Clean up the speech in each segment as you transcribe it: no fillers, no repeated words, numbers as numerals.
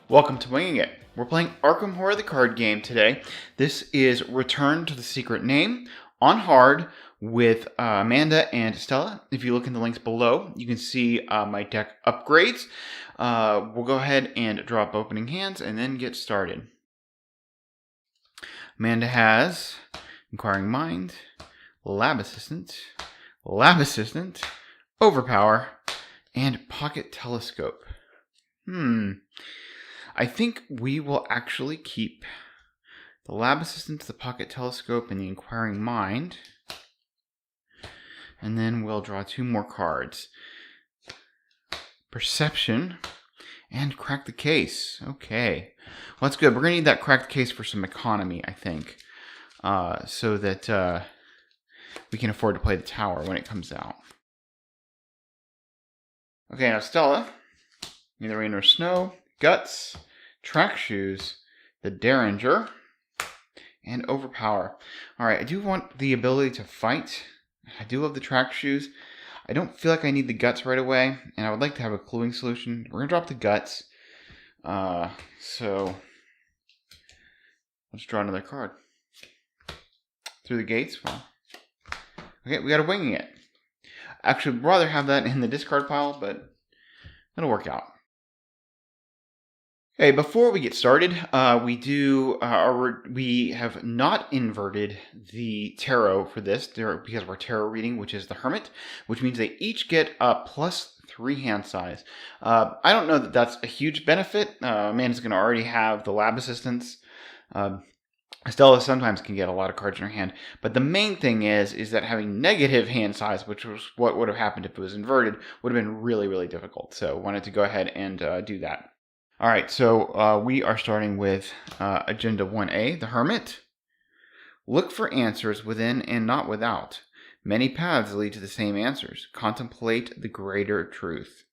Welcome to Winging It. We're playing Arkham Horror the card game today. This is Return to the Secret Name on hard with Amanda and Stella. If you look in the links below, you can see my deck upgrades. We'll go ahead and drop opening hands and then get started. Amanda has Inquiring Mind, Lab Assistant, Overpower, and Pocket Telescope. I think we will actually keep the Lab Assistant, the Pocket Telescope, and the Inquiring Mind. And then we'll draw two more cards. Perception and Crack the Case. Okay. Well, that's good. We're going to need that Crack the Case for some economy, I think. So that we can afford to play the Tower when it comes out. Okay, now Stella. Neither rain nor snow. Guts, Track Shoes, the Derringer, and Overpower. Alright, I do want the ability to fight. I do love the Track Shoes. I don't feel like I need the Guts right away, and I would like to have a cluing solution. We're going to drop the Guts. So, let's draw another card. Through the Gates. Well, okay, we got a Winging It. Actually, I'd rather have that in the discard pile, but it'll work out. Okay, before we get started, we have not inverted the tarot for this because of our tarot reading, which is the Hermit, which means they each get a +3 hand size. I don't know that that's a huge benefit. Amanda's going to already have the Lab Assistants. Stella sometimes can get a lot of cards in her hand, but the main thing is that having negative hand size, which was what would have happened if it was inverted, would have been really, really difficult. So wanted to go ahead and do that. All right, so we are starting with Agenda 1A, the Hermit. Look for answers within and not without. Many paths lead to the same answers. Contemplate the greater truth.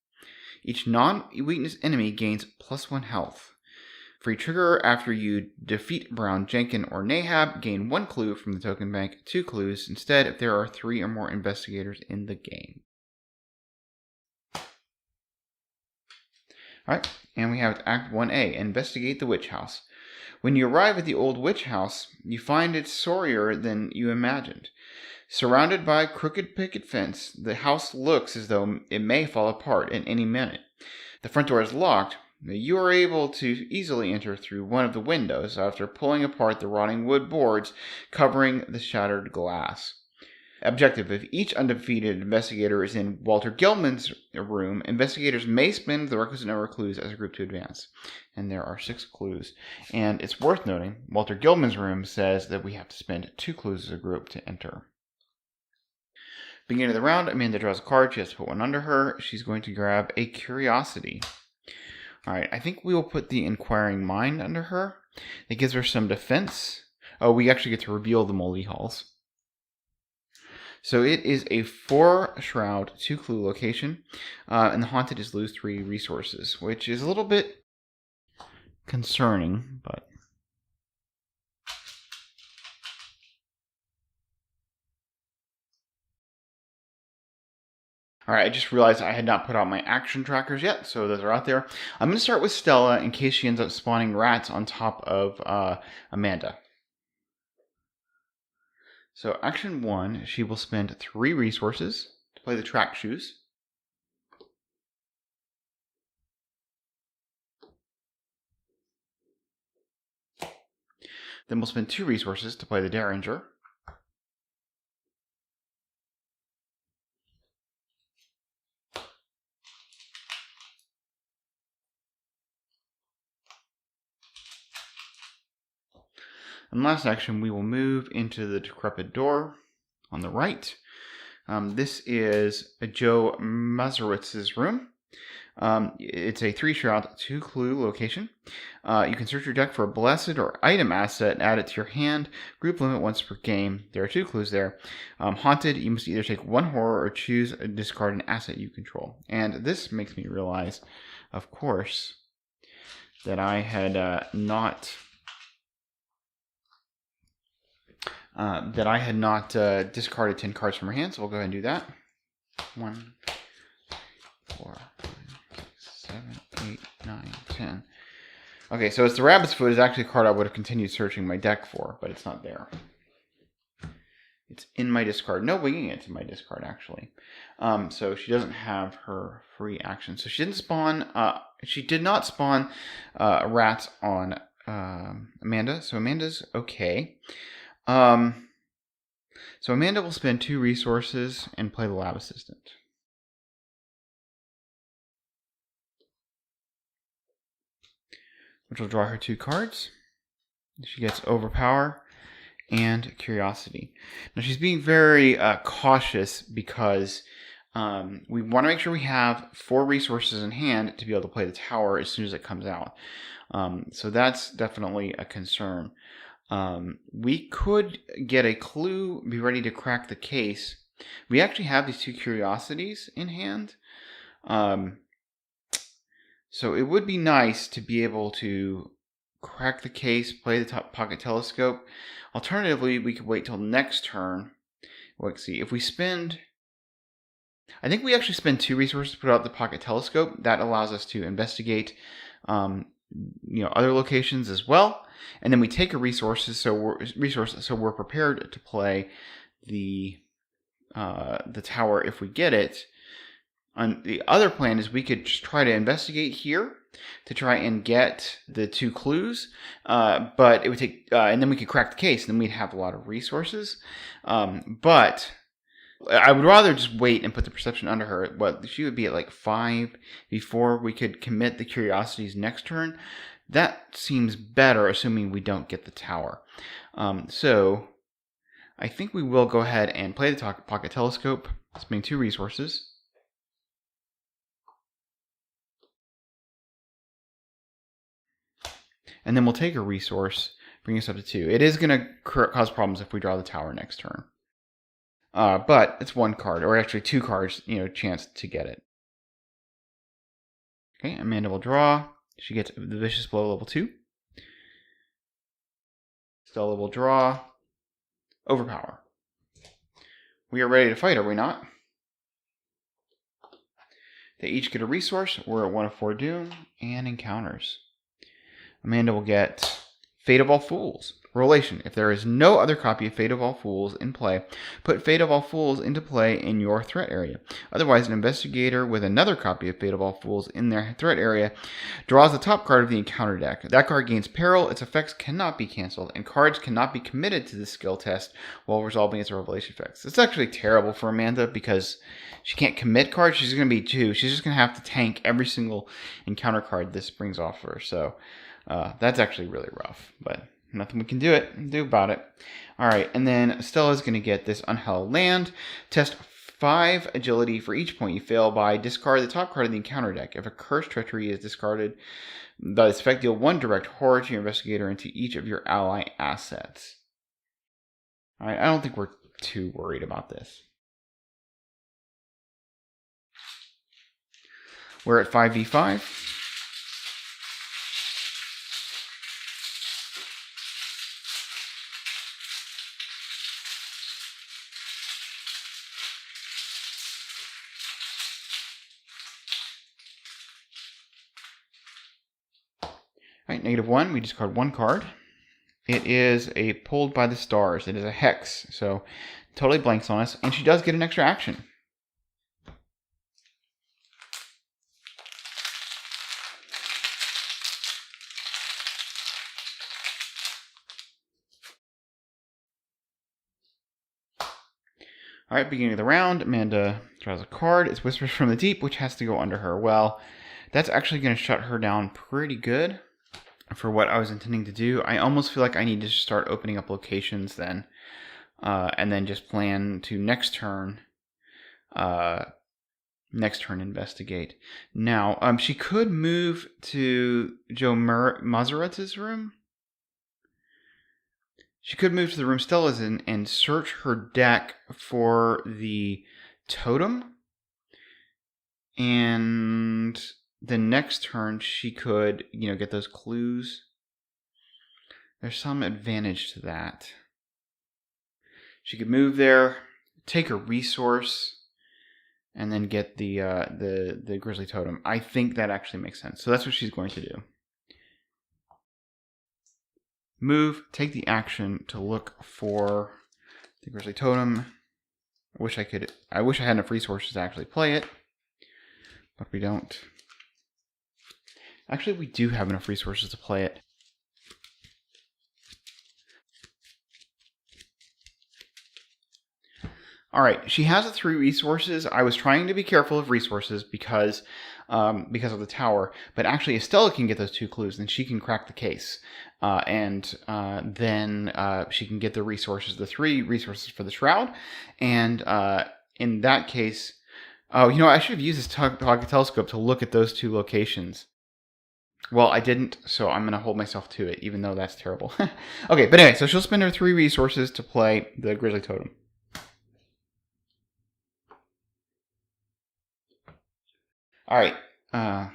Each non-weakness enemy gains +1 health. Free trigger after you defeat Brown, Jenkin, or Nahab, gain 1 clue from the token bank, 2 clues instead if there are 3 or more investigators in the game. Alright, and we have Act 1A, Investigate the Witch House. When you arrive at the old witch house, you find it sorrier than you imagined. Surrounded by a crooked picket fence, the house looks as though it may fall apart at any minute. The front door is locked, but you are able to easily enter through one of the windows after pulling apart the rotting wood boards covering the shattered glass. Objective: if each undefeated investigator is in Walter Gilman's room, investigators may spend the requisite number of clues as a group to advance. And there are 6 clues. And it's worth noting, Walter Gilman's room says that we have to spend 2 clues as a group to enter. Beginning of the round, Amanda draws a card. She has to put one under her. She's going to grab a Curiosity. Alright, I think we will put the Inquiring Mind under her. It gives her some defense. Oh, we actually get to reveal the Molly Halls. So it is a 4 shroud, 2 clue location, and the haunted is lose 3 resources, which is a little bit concerning, but. Alright, I just realized I had not put out my action trackers yet, so those are out there. I'm going to start with Stella in case she ends up spawning rats on top of Amanda. So action 1, she will spend 3 resources to play the Track Shoes. Then we'll spend 2 resources to play the Derringer. And last action, we will move into the Decrepit Door on the right. This is Joe Mazerowitz's room. It's a 3 shroud, 2 clue location. You can search your deck for a blessed or item asset and add it to your hand. Group limit once per game. There are 2 clues there. Haunted, you must either take 1 horror or choose a discard an asset you control. And this makes me realize, of course, that I had not discarded 10 cards from her hand, so we'll go ahead and do that. 1, 4, 5, 6, 7, 8, 9, 10. Okay, so it's the rabbit's foot is actually a card I would have continued searching my deck for, but it's not there. It's in my discard. No, winging it's in my discard, actually. So she doesn't have her free action. So she didn't spawn, she did not spawn rats on Amanda, so Amanda's okay. So Amanda will spend 2 resources and play the lab assistant. Which will draw her 2 cards. She gets Overpower and Curiosity. Now she's being very cautious because we want to make sure we have 4 resources in hand to be able to play the tower as soon as it comes out. So that's definitely a concern. We could get a clue, be ready to crack the case. We actually have these 2 curiosities in hand. So it would be nice to be able to crack the case, play the top pocket telescope. Alternatively, we could wait till next turn. Let's see, if we spend... I think we actually spend 2 resources to put out the pocket telescope. That allows us to investigate other locations as well. And then we take a resource, so we're prepared to play the tower if we get it. And the other plan is we could just try to investigate here to try and get the 2 clues, but it would take, and then we could crack the case, and then we'd have a lot of resources. But I would rather just wait and put the perception under her. But she would be at like 5 before we could commit the curiosities next turn. That seems better, assuming we don't get the tower. So I think we will go ahead and play the pocket telescope, spending 2 resources. And then we'll take a resource, bring us up to 2. It is going to cause problems if we draw the tower next turn. But it's 1 card, or actually 2 cards, chance to get it. Okay, Amanda will draw. She gets the Vicious Blow level 2. Stella will draw. Overpower. We are ready to fight, are we not? They each get a resource. We're at 1 of 4 Doom and encounters. Amanda will get Fate of All Fools. Relation. If there is no other copy of Fate of All Fools in play, put Fate of All Fools into play in your threat area. Otherwise, an investigator with another copy of Fate of All Fools in their threat area draws the top card of the encounter deck. That card gains peril, its effects cannot be canceled, and cards cannot be committed to the skill test while resolving its revelation effects. It's actually terrible for Amanda because she can't commit cards. She's going to be 2. She's just going to have to tank every single encounter card this brings off her. So that's actually really rough, but nothing we can do about it. All right, and then Stella's going to get this Unhallowed Land. Test 5 agility for each point you fail by. Discard the top card of the encounter deck. If a Cursed Treachery is discarded, by this effect, deal 1 direct horror to your investigator into each of your ally assets. All right, I don't think we're too worried about this. We're at 5v5. All right, -1, we discard 1 card. It is a Pulled by the Stars. It is a Hex, so totally blanks on us, and she does get an extra action. All right, beginning of the round, Amanda draws a card. It's Whispers from the Deep, which has to go under her. Well, that's actually going to shut her down pretty good for what I was intending to do. I almost feel like I need to start opening up locations then, and then just plan to next turn investigate. Now, she could move to Joe Mazeret's room. She could move to the room Stella's in and search her deck for the totem. And the next turn, she could, get those clues. There's some advantage to that. She could move there, take a resource, and then get the Grizzly Totem. I think that actually makes sense. So that's what she's going to do. move, take the action to look for the Grizzly Totem. I wish I had enough resources to actually play it, but we don't. Actually, we do have enough resources to play it. Alright, she has the 3 resources. I was trying to be careful of resources because of the tower, but actually if Stella can get those 2 clues, then she can crack the case. Then she can get the resources, the 3 resources for the Shroud, and in that case... Oh, I should have used this pocket telescope to look at those 2 locations. Well, I didn't, so I'm going to hold myself to it, even though that's terrible. Okay, but anyway, so she'll spend her 3 resources to play the Grizzly Totem. Alright, so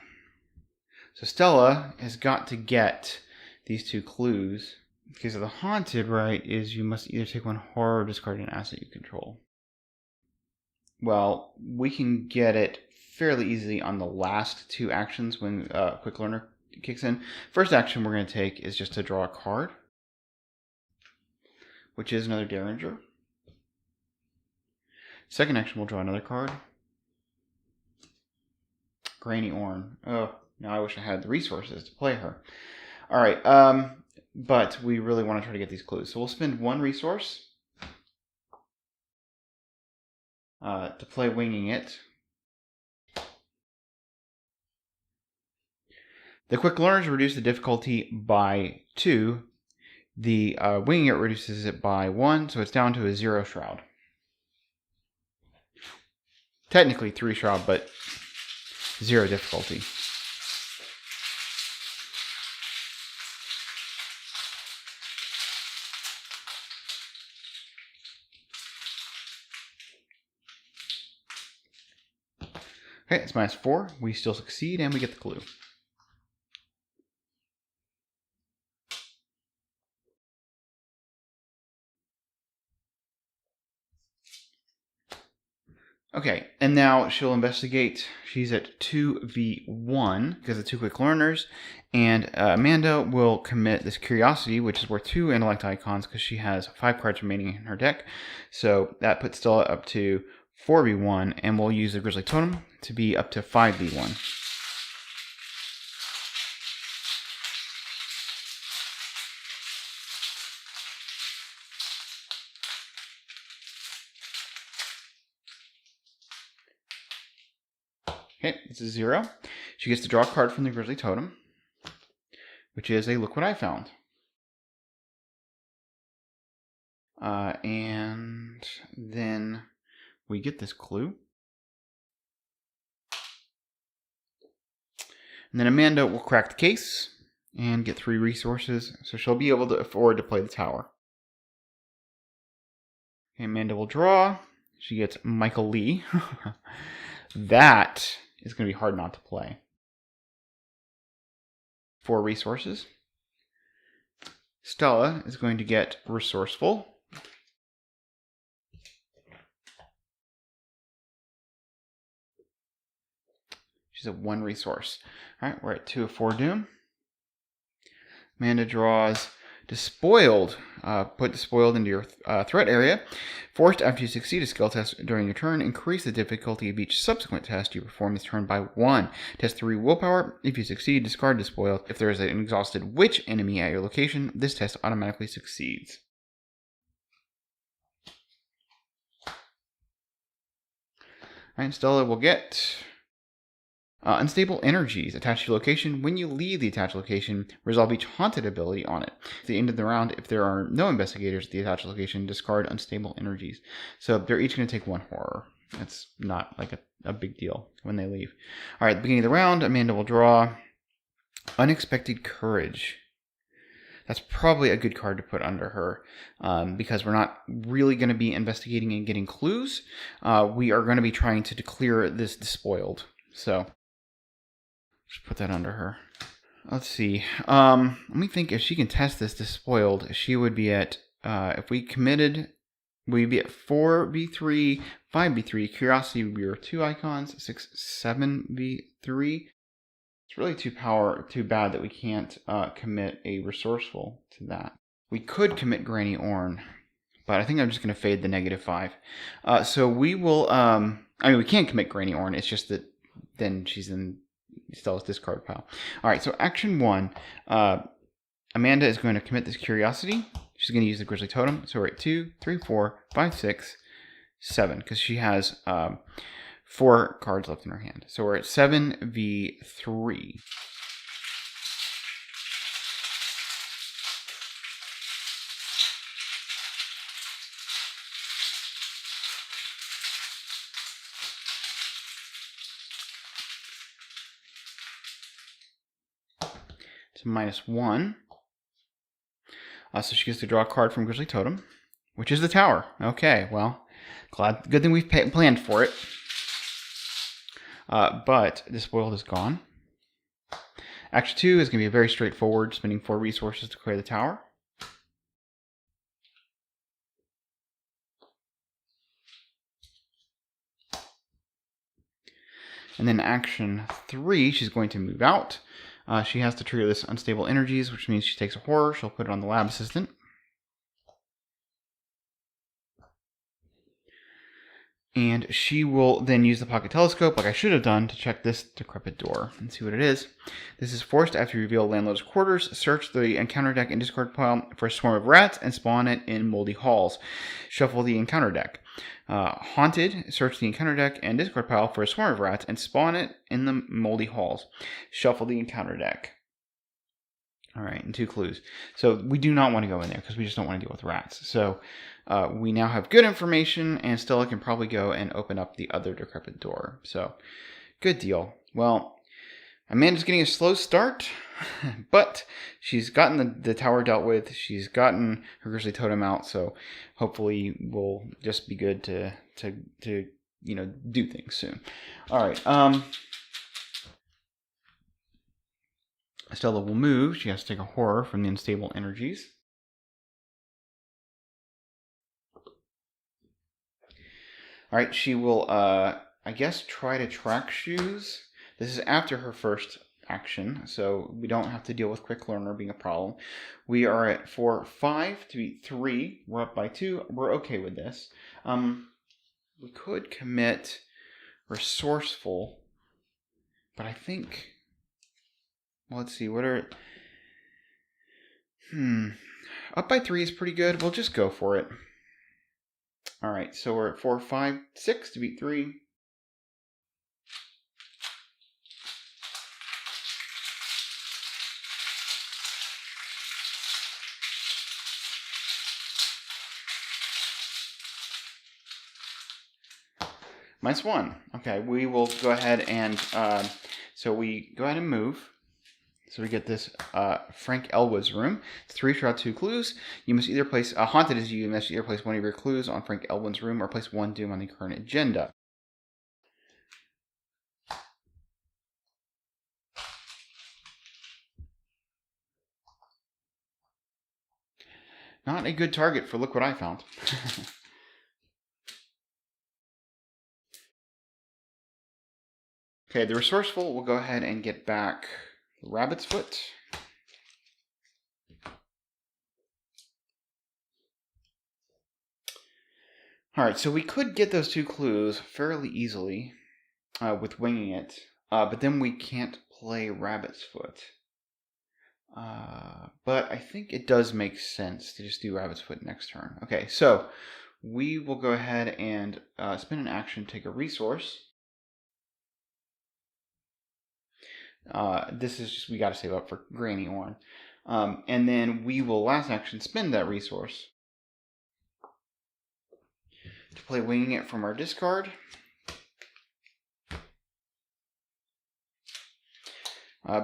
Stella has got to get these 2 clues. Because of the haunted, right, is you must either take 1 horror or discard an asset you control. Well, we can get it fairly easily on the last 2 actions when Quick Learner kicks in. First action we're going to take is just to draw a card, which is another Derringer. Second action we'll draw another card. Granny Orn. Oh, now I wish I had the resources to play her. Alright, but we really want to try to get these clues. So we'll spend 1 resource to play Winging It. The Quick Learners reduce the difficulty by 2. The Winging It reduces it by 1, so it's down to a 0 Shroud. Technically 3 Shroud, but 0 difficulty. Okay, it's -4. We still succeed, and we get the clue. Okay, and now she'll investigate. She's at 2v1 because of 2 Quick Learners, and Amanda will commit this Curiosity, which is worth 2 Intellect Icons because she has 5 cards remaining in her deck. So that puts Stella up to 4v1, and we'll use the Grizzly Totem to be up to 5v1. Okay, it's a 0. She gets to draw a card from the Grizzly Totem, which is a Look What I Found. And then we get this clue. And then Amanda will crack the case and get 3 resources, so she'll be able to afford to play the tower. Okay, Amanda will draw. She gets Michael Lee. That is going to be hard not to play. 4 resources. Stella is going to get Resourceful. She's at 1 resource. Alright, we're at 2 of 4 Doom. Amanda draws Despoiled. Put Despoiled into your threat area. Forced after you succeed a skill test during your turn. Increase the difficulty of each subsequent test you perform this turn by 1. Test 3 willpower. If you succeed, discard Despoiled. If there is an exhausted witch enemy at your location, this test automatically succeeds. Alright, Stella will get Unstable Energies attached to your location. When you leave the attached location, resolve each haunted ability on it. At the end of the round, if there are no investigators at the attached location, discard Unstable Energies. So they're each going to take 1 horror. That's not like a big deal when they leave. Alright, at the beginning of the round, Amanda will draw Unexpected Courage. That's probably a good card to put under her because we're not really going to be investigating and getting clues. We are going to be trying to clear this Despoiled. So just put that under her. Let's see. Let me think. If she can test this Despoiled, she would be at, if we committed, we'd be at 4v3, 5v3. Curiosity would be our 2 icons, 6, 7v3. It's really too bad that we can't commit a resourceful to that. We could commit Granny Orn, but I think I'm just going to fade the -5. So we will. I mean, we can commit Granny Orn. It's just that then she's in Stella's discard pile. All right. So action 1. Amanda is going to commit this curiosity. She's going to use the Grizzly Totem. So we're at 2, 3, 4, 5, 6, 7, because she has 4 cards left in her hand. So we're at 7v3. It's -1. So she gets to draw a card from Grizzly Totem, which is the Tower. Okay, well, good thing we've planned for it. But this world is gone. Action 2 is going to be very straightforward, spending 4 resources to clear the tower. And then action 3, she's going to move out. She has to trigger this unstable energies, which means she takes a horror. She'll put it on the lab assistant. And she will then use the pocket telescope, like I should have done, to check this decrepit door and see what it is. This is forced after you reveal landlord's quarters. Search the encounter deck and discard pile for a swarm of rats and spawn it in moldy halls. Shuffle the encounter deck. Haunted, search the encounter deck and discard pile for a swarm of rats and spawn it in the moldy halls. Shuffle the encounter deck. All right, and 2 clues. So we do not want to go in there because we just don't want to deal with rats. So we now have good information, and Stella can probably go and open up the other decrepit door. So good deal. Well, Amanda's getting a slow start, but she's gotten the tower dealt with. She's gotten her Grizzly Totem out, so hopefully we'll just be good to do things soon. All right. Stella will move. She has to take a horror from the unstable energies. All right, she will, I guess, try to track shoes. This is after her first action, so we don't have to deal with quick learner being a problem. We are at 4-5 to beat 3. We're up by 2. We're okay with this. We could commit resourceful, but I think... Well, let's see, what are... Up by 3 is pretty good. We'll just go for it. All right, so we're at 4, 5, 6 to beat 3. -1. Okay, we will go ahead and... so we go ahead and move. So we get this Frank Elwood's room. It's 3 shroud, 2 clues. You must either place haunted as you must either place one of your clues on Frank Elwood's room or place 1 doom on the current agenda. Not a good target for look what I found. Okay, the resourceful will go ahead and get back Rabbit's Foot. Alright, so we could get those 2 clues fairly easily with winging it, but then we can't play Rabbit's Foot. But I think it does make sense to just do Rabbit's Foot next turn. Okay, so we will go ahead and spend an action, take a resource. This is just, we got to save up for Granny Orn. And then we will last action spend that resource to play Winging It from our discard.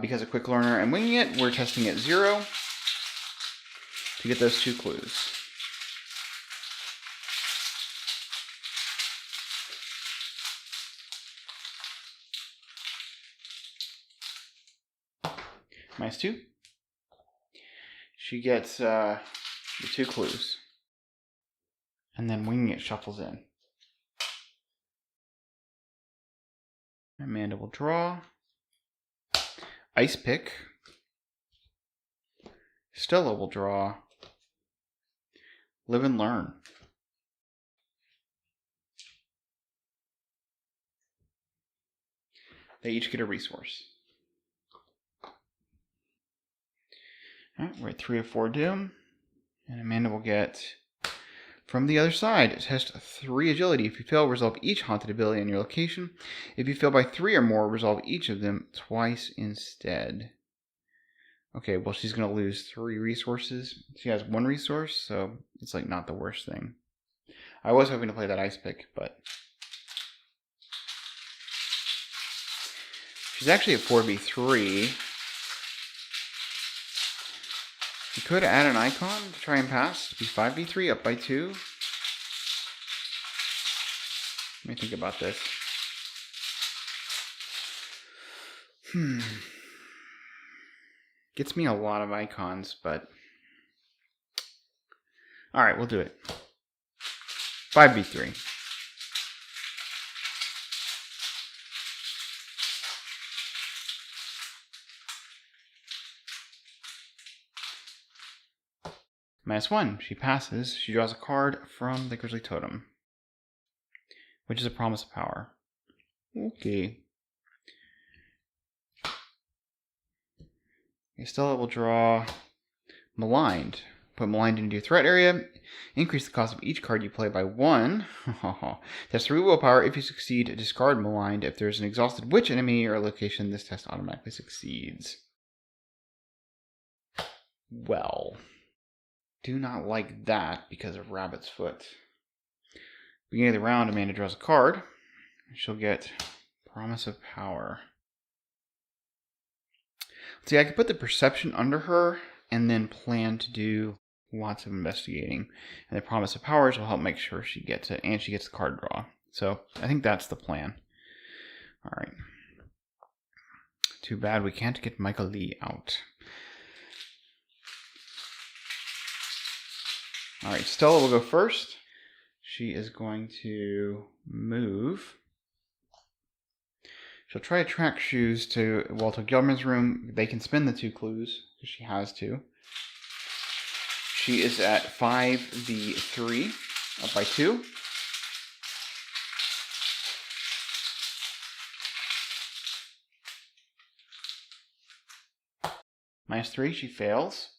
Because of Quick Learner and Winging It, we're testing at 0 to get those 2 clues. -2. She gets the 2 clues. And then Winging It shuffles in. Amanda will draw. Ice Pick. Stella will draw Live and Learn. They each get a resource. Alright, we're at 3 of 4 Doom. And Amanda will get, from the other side, test 3 agility. If you fail, resolve each haunted ability on your location. If you fail by 3 or more, resolve each of them twice instead. Okay, well, she's going to lose 3 resources. She has 1 resource, so it's like not the worst thing. I was hoping to play that Ice Pick, but she's actually at 4v3. You could add an icon to try and pass. To be 5v3, up by 2. Let me think about this. Gets me a lot of icons, but... Alright, we'll do it. 5v3. -1. She passes. She draws a card from the Grizzly Totem, which is a promise of power. Okay. Stella will draw Maligned. Put Maligned into your threat area. Increase the cost of each card you play by 1. Test 3 willpower. If you succeed, discard Maligned. If there's an exhausted witch enemy or location, this test automatically succeeds. Well, do not like that because of Rabbit's Foot. Beginning of the round, Amanda draws a card. She'll get Promise of Power. See, I could put the Perception under her and then plan to do lots of investigating. And the Promise of Powers will help make sure she gets it and she gets the card draw. So I think that's the plan. All right. Too bad we can't get Michael Lee out. All right, Stella will go first. She is going to move. She'll try to track shoes to Walter Gelman's room. They can spin the 2 clues, because she has to. She is at 5v3, up by 2. -3, she fails.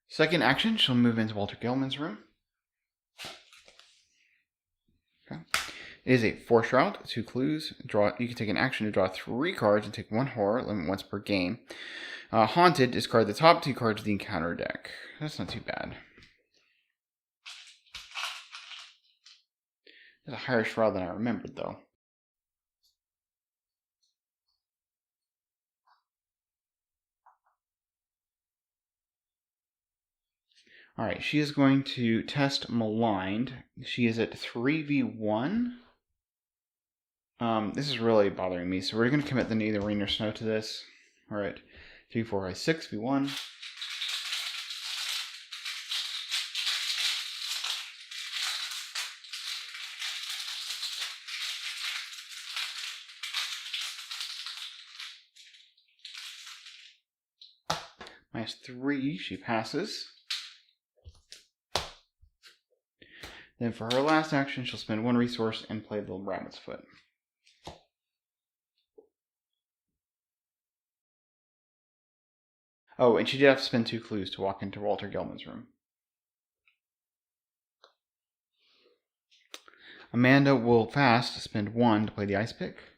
Second action, she'll move into Walter Gelman's room. Okay. It is a 4 shroud, 2 clues. You can take an action to draw 3 cards and take 1 horror, limit once per game. Haunted, discard the top 2 cards of the encounter deck. That's not too bad. There's a higher shroud than I remembered, though. Alright, she is going to test Maligned. She is at 3v1. This is really bothering me, so we're going to commit the Neither Rain Nor Snow to this. Alright, 3, 4, 5, 6, v1. -3, she passes. Then for her last action, she'll spend 1 resource and play the Rabbit's Foot. Oh, and she did have to spend 2 clues to walk into Walter Gelman's room. Amanda will fast spend 1 to play the Ice Pick.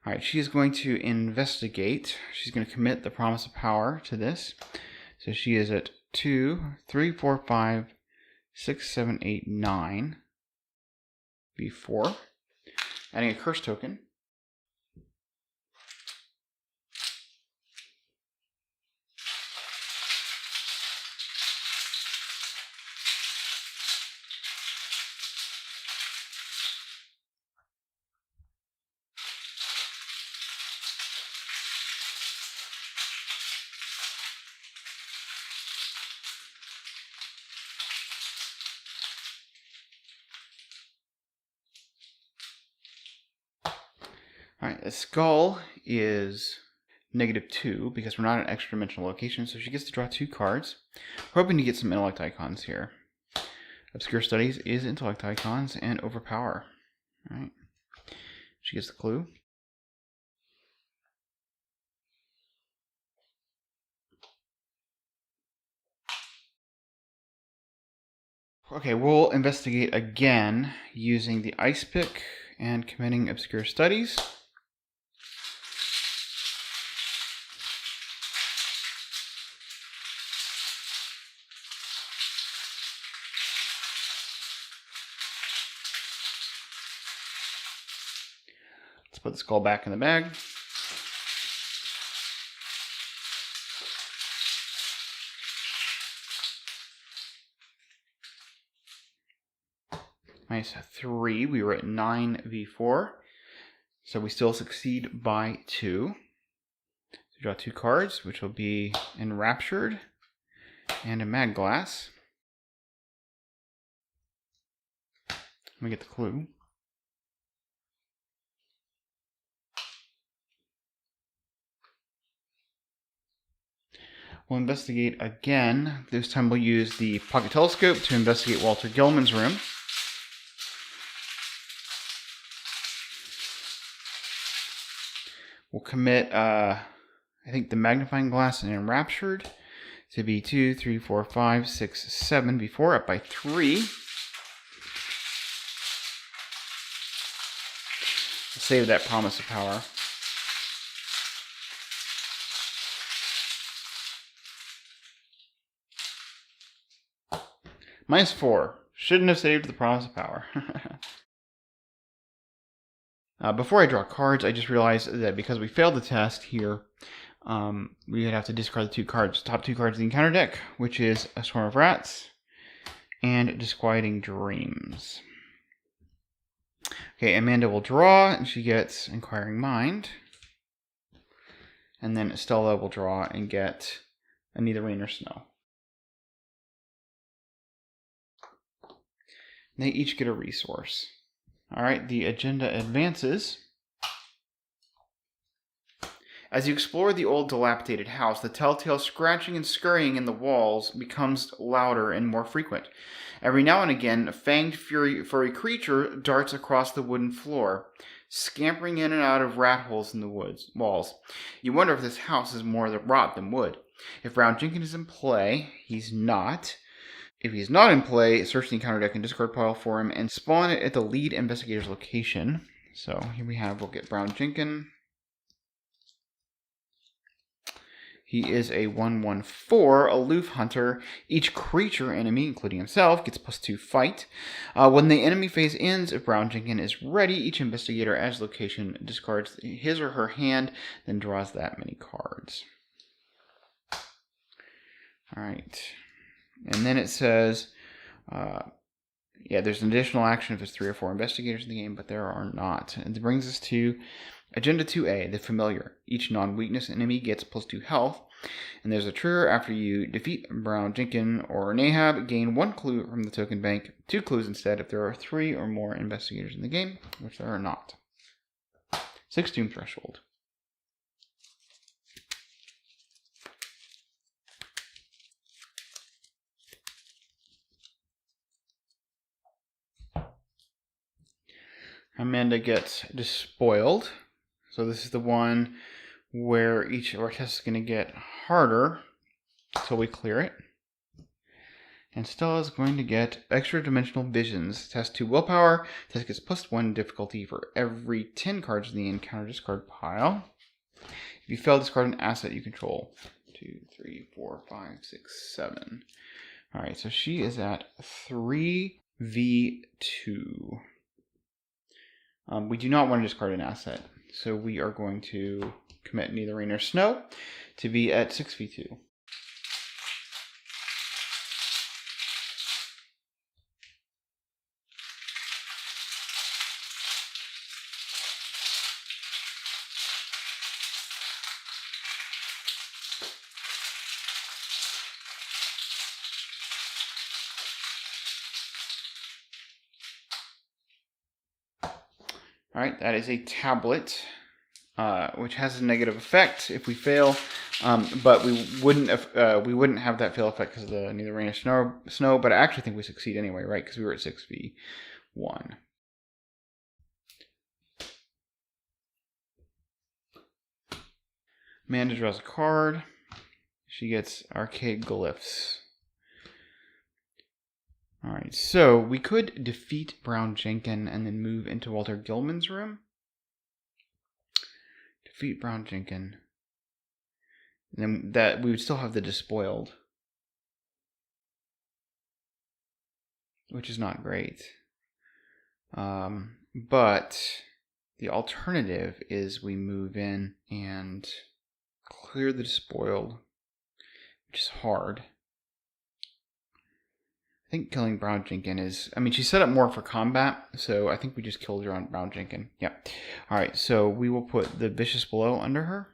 Alright, she is going to investigate. She's going to commit the Promise of Power to this. So she is at 2, 3, 4, 5, 6, 7, 8, 9. B4. Adding a curse token. All right, the skull is -2 because we're not in an extra dimensional location, so she gets to draw 2 cards. We're hoping to get some intellect icons here. Obscure Studies is intellect icons and overpower. All right, she gets the clue. Okay, we'll investigate again using the ice pick and committing Obscure Studies. Let's put the skull back in the bag. -3. We were at 9v4. So we still succeed by 2. So draw 2 cards, which will be Enraptured and a Mag Glass. Let me get the clue. We'll investigate again. This time we'll use the pocket telescope to investigate Walter Gilman's room. We'll commit, I think, the magnifying glass and Enraptured to be 2, 3, 4, 5, 6, 7 before, up by 3. Save that promise of power. -4. Shouldn't have saved the promise of power. Before I draw cards, I just realized that because we failed the test here, we would have to discard the 2 cards. Top 2 cards of the encounter deck, which is a Swarm of Rats and Disquieting Dreams. Okay, Amanda will draw, and she gets Inquiring Mind. And then Stella will draw and get Neither Rain Nor Snow. They each get a resource. All right, the agenda advances. As you explore the old dilapidated house, the telltale scratching and scurrying in the walls becomes louder and more frequent. Every now and again, a fanged furry creature darts across the wooden floor, scampering in and out of rat holes in the walls. You wonder if this house is more rot than wood. If Brown Jenkins is in play, he's not. If he's not in play, search the encounter deck and discard pile for him and spawn it at the lead investigator's location. So here we have, we'll get Brown Jenkins. He is a 1/1/4 aloof hunter. Each creature enemy, including himself, gets +2 fight. When the enemy phase ends, if Brown Jenkins is ready, each investigator at his location discards his or her hand, then draws that many cards. All right. And then it says, there's an additional action if there's 3 or 4 investigators in the game, but there are not. And it brings us to Agenda 2A, the Familiar. Each non-weakness enemy gets +2 health. And there's a trigger after you defeat Brown Jenkins or Nahab, gain 1 clue from the token bank, 2 clues instead if there are 3 or more investigators in the game, which there are not. 6 Doom Threshold. Amanda gets Despoiled. So this is the one where each of our tests is going to get harder until we clear it. And Stella is going to get Extra Dimensional Visions. Test 2 willpower. Test gets +1 difficulty for every 10 cards in the encounter discard pile. If you fail, discard an asset you control. 2, 3, 4, 5, 6, 7. Alright, so she is at 3v2. We do not want to discard an asset, so we are going to commit Neither Rain Nor Snow to be at 6v2. All right, that is a tablet. which has a negative effect if we fail. But we wouldn't have that fail effect because of the neither rain or snow. But I actually think we succeed anyway, right? Because we were at 6v1. Amanda draws a card. She gets Arcade Glyphs. Alright, so we could defeat Brown Jenkin and then move into Walter Gilman's room. Defeat Brown Jenkin. And then that we would still have the Despoiled, which is not great. But the alternative is we move in and clear the Despoiled, which is hard. I think killing Brown Jenkin is... I mean, she's set up more for combat, so I think we just killed her on Brown Jenkin. Yep. Alright, so we will put the Vicious Blow under her.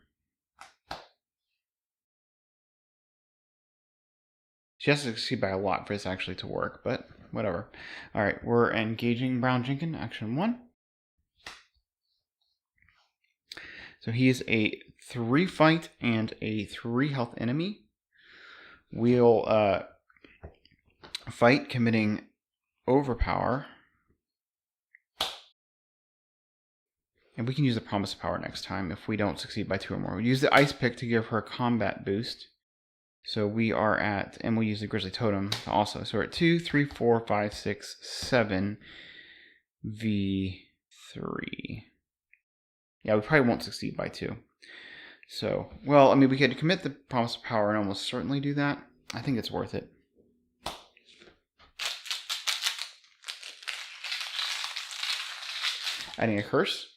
She has to succeed by a lot for this actually to work, but whatever. Alright, we're engaging Brown Jenkin, action 1. So he is a 3 fight and a 3 health enemy. We'll fight, committing Overpower. And we can use the Promise of Power next time if we don't succeed by 2 or more. We'll use the Ice Pick to give her a combat boost. So we are at, and we'll use the Grizzly Totem also. So we're at 2, 3, 4, 5, 6, 7, V3. Yeah, we probably won't succeed by 2. So, well, I mean, we could commit the Promise of Power and almost certainly do that. I think it's worth it. Adding a curse.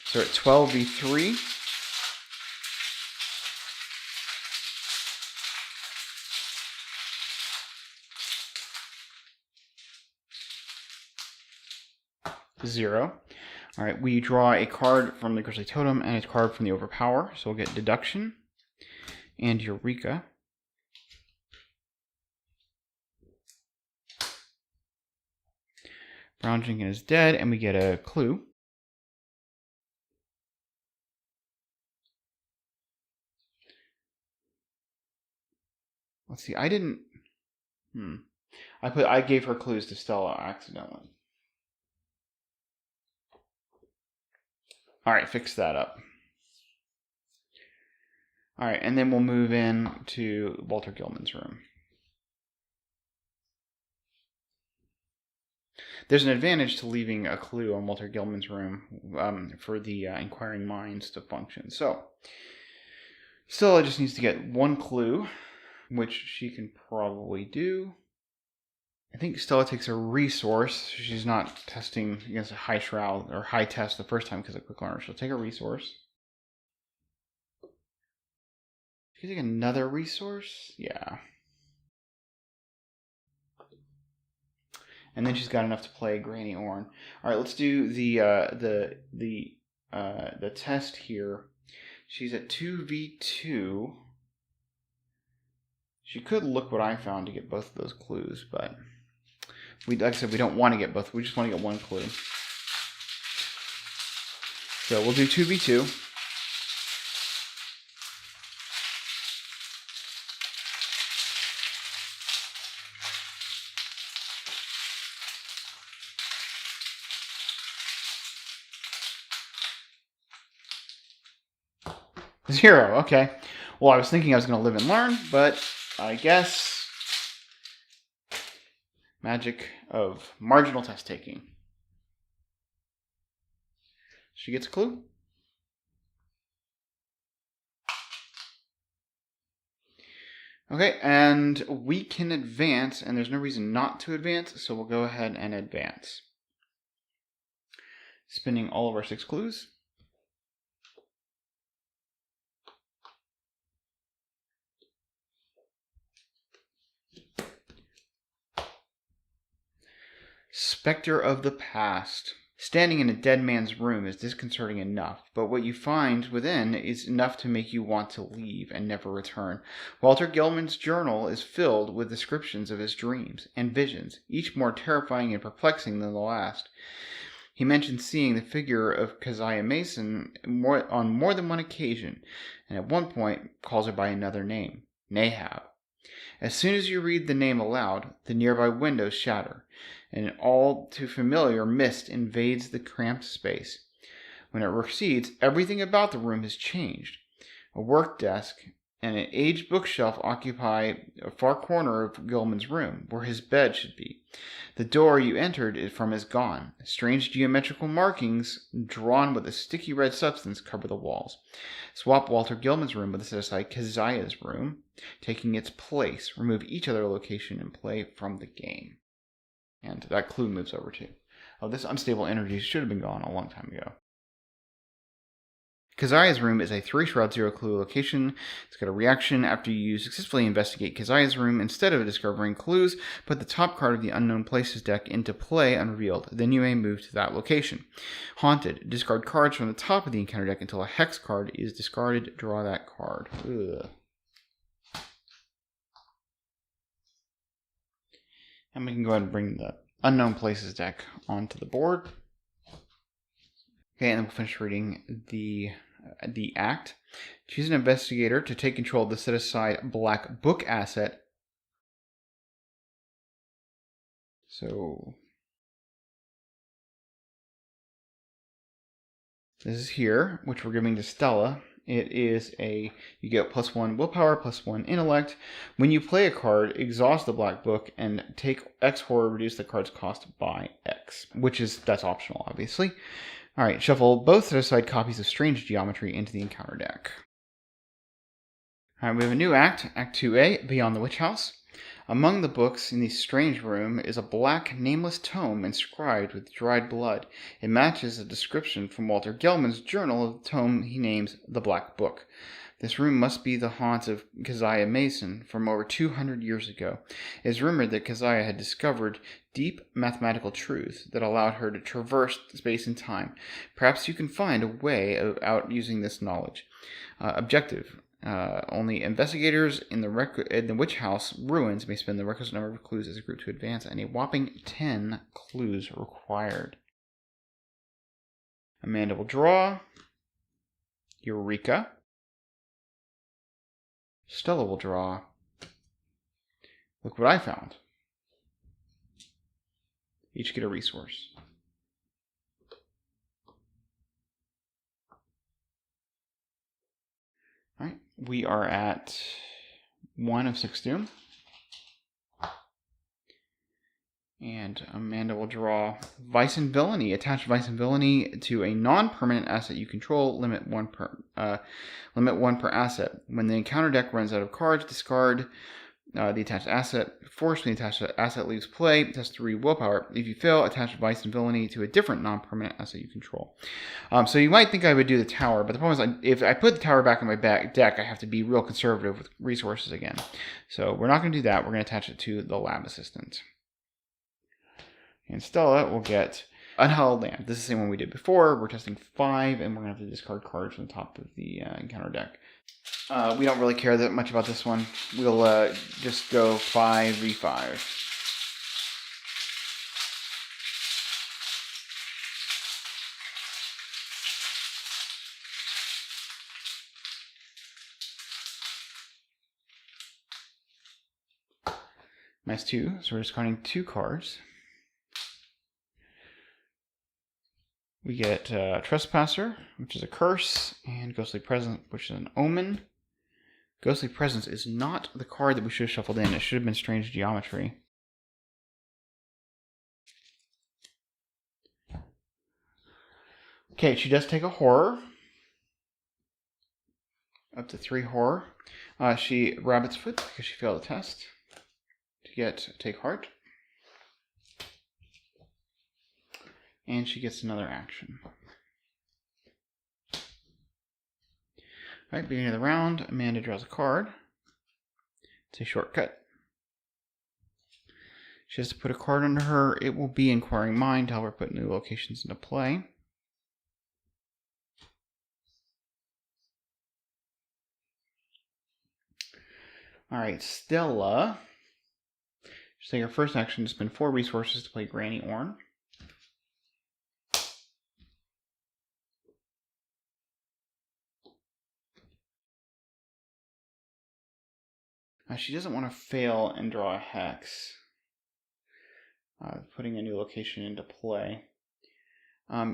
So at 12v3. Zero. Alright, we draw a card from the Grizzly Totem and a card from the Overpower. So we'll get Deduction and Eureka. Brown Jenkin is dead, and we get a clue. Let's see, I didn't... I gave her clues to Stella accidentally. Alright, fix that up. Alright, and then we'll move in to Walter Gilman's room. There's an advantage to leaving a clue on Walter Gilman's room for the Inquiring Minds to function. So, Stella just needs to get 1 clue, which she can probably do. I think Stella takes a resource. She's not testing against a high shroud or high test the first time because of quick learner. She'll take a resource. She can take another resource? Yeah. And then she's got enough to play Granny Orn. All right, let's do the test here. She's at 2v2. She could look what I found to get both of those clues, but like I said, we don't want to get both. We just want to get 1 clue. So we'll do 2v2. Zero, okay. Well, I was thinking I was going to live and learn, but I guess magic of marginal test taking. She gets a clue. Okay, and we can advance, and there's no reason not to advance, so we'll go ahead and advance. Spinning all of our 6 clues. Spectre of the Past. Standing in a dead man's room is disconcerting enough, but what you find within is enough to make you want to leave and never return. Walter Gilman's journal is filled with descriptions of his dreams and visions, each more terrifying and perplexing than the last. He mentions seeing the figure of Keziah Mason on more than one occasion, and at one point calls her by another name, Nahab. As soon as you read the name aloud, the nearby windows shatter, and an all too familiar mist invades the cramped space. When it recedes, everything about the room has changed. A work desk and an aged bookshelf occupy a far corner of Gilman's room, where his bed should be. The door you entered from is gone. Strange geometrical markings, drawn with a sticky red substance, cover the walls. Swap Walter Gilman's room with set aside Keziah's room, taking its place. Remove each other location and play from the game. And that clue moves over to. Oh, this unstable energy should have been gone a long time ago. Keziah's room is a 3-shroud 0-clue location. It's got a reaction after you successfully investigate Keziah's room. Instead of discovering clues, put the top card of the Unknown Places deck into play unrevealed. Then you may move to that location. Haunted. Discard cards from the top of the encounter deck until a hex card is discarded. Draw that card. Ugh. And we can go ahead and bring the Unknown Places deck onto the board. Okay, and then we'll finish reading the act. Choose an investigator to take control of the set-aside black book asset. So this is here, which we're giving to Stella. It is you get +1 willpower, +1 intellect. When you play a card, exhaust the black book and take X horror, reduce the card's cost by X, that's optional, obviously. All right, shuffle both set-aside copies of Strange Geometry into the encounter deck. All right, we have a new act, Act 2A, Beyond the Witch House. Among the books in the strange room is a black, nameless tome inscribed with dried blood. It matches a description from Walter Gilman's journal of the tome he names the Black Book. This room must be the haunt of Keziah Mason from over 200 years ago. It is rumored that Keziah had discovered deep mathematical truths that allowed her to traverse space and time. Perhaps you can find a way out using this knowledge. Objective. Only investigators in the Witch House ruins may spend the requisite number of clues as a group to advance, and a whopping 10 clues required. Amanda will draw. Eureka. Stella will draw. Look what I found. Each get a resource. All right, we are at 1 of 6 doom. And Amanda will draw Vice and Villainy. Attach Vice and Villainy to a non-permanent asset you control. Limit one per asset. When the encounter deck runs out of cards, discard the attached asset. Force when the attached asset leaves play. Test 3 willpower. If you fail, attach Vice and Villainy to a different non-permanent asset you control. So you might think I would do the tower, but the problem is if I put the tower back in my deck, I have to be real conservative with resources again. So we're not going to do that. We're going to attach it to the lab assistant. And Stella will get Unhallowed Land. This is the same one we did before. We're testing 5, and we're going to have to discard cards from the top of the encounter deck. We don't really care that much about this one. We'll just go 5v5. -2, so we're discarding 2 cards. We get Trespasser, which is a curse, and Ghostly Presence, which is an omen. Ghostly Presence is not the card that we should have shuffled in. It should have been Strange Geometry. Okay, she does take a horror. Up to 3 horror. She Rabbit's Foot because she failed the test. To take heart. And she gets another action. Alright, beginning of the round, Amanda draws a card. It's a shortcut. She has to put a card under her. It will be Inquiring Mind to help her put new locations into play. Alright, Stella. She'll take her first action to spend 4 resources to play Granny Orn. She doesn't want to fail and draw a Hex. Putting a new location into play.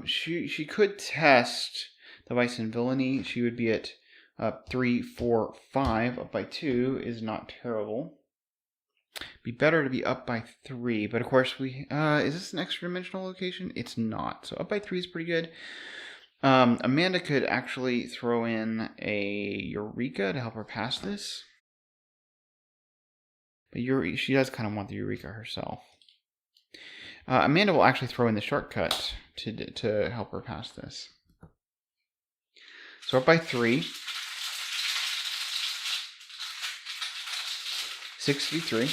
She could test the Vice and Villainy. She would be at 3, 4, 5. Up by 2 is not terrible. Be better to be up by 3, but of course we... is this an extra dimensional location? It's not. So up by 3 is pretty good. Amanda could actually throw in a Eureka to help her pass this. But she does kind of want the Eureka herself. Amanda will actually throw in the shortcut to help her pass this. So up by 3. 6v3.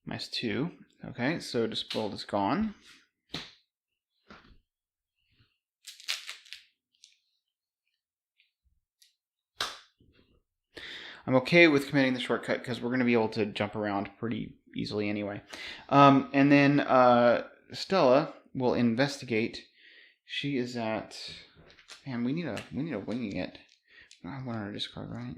-2. Okay, so Dispelled is gone. I'm okay with committing the shortcut because we're going to be able to jump around pretty easily anyway. And then Stella will investigate. She is at... Man, we need a winging it. I want her to discard, right?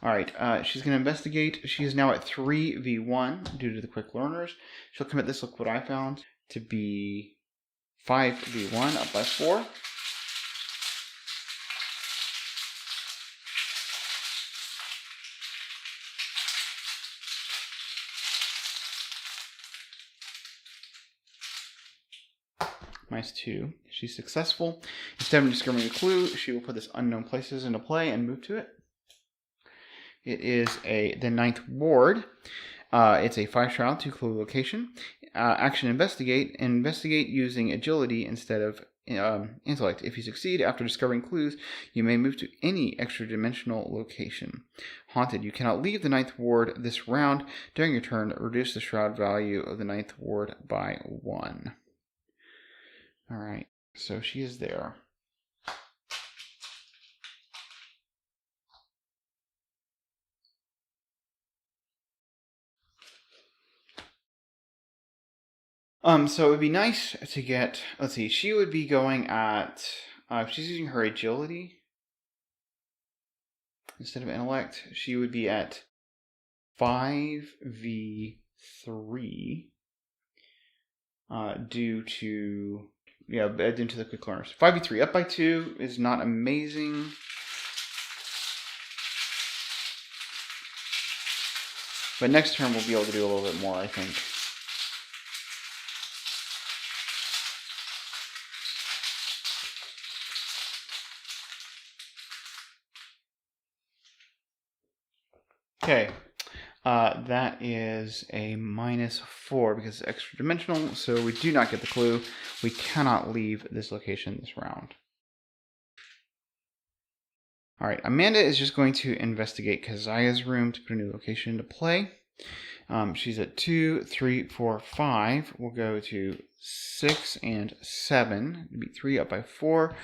Alright, she's going to investigate. She is now at 3v1 due to the quick learners. She'll commit this, look what I found, to be 5v1 up by 4. -2. She's successful. Instead of discovering a clue, she will put this unknown places into play and move to it. It is the 9th ward. It's a 5-shroud, 2-clue location. Action investigate. Investigate using agility instead of intellect. If you succeed after discovering clues, you may move to any extra-dimensional location. Haunted. You cannot leave the 9th ward this round. During your turn, reduce the shroud value of the 9th ward by 1. Alright, so she is there. So it would be nice to get, let's see, she would be going at, if she's using her agility instead of intellect, she would be at 5v3 due to the quick learners. 5v3 up by 2 is not amazing. But next turn we'll be able to do a little bit more, I think. Okay, that is a -4 because it's extra dimensional, so we do not get the clue. We cannot leave this location this round. Alright, Amanda is just going to investigate Kazia's room to put a new location into play. She's at 2, 3, 4, 5. We'll go to 6 and 7. It'll be 3 up by 4.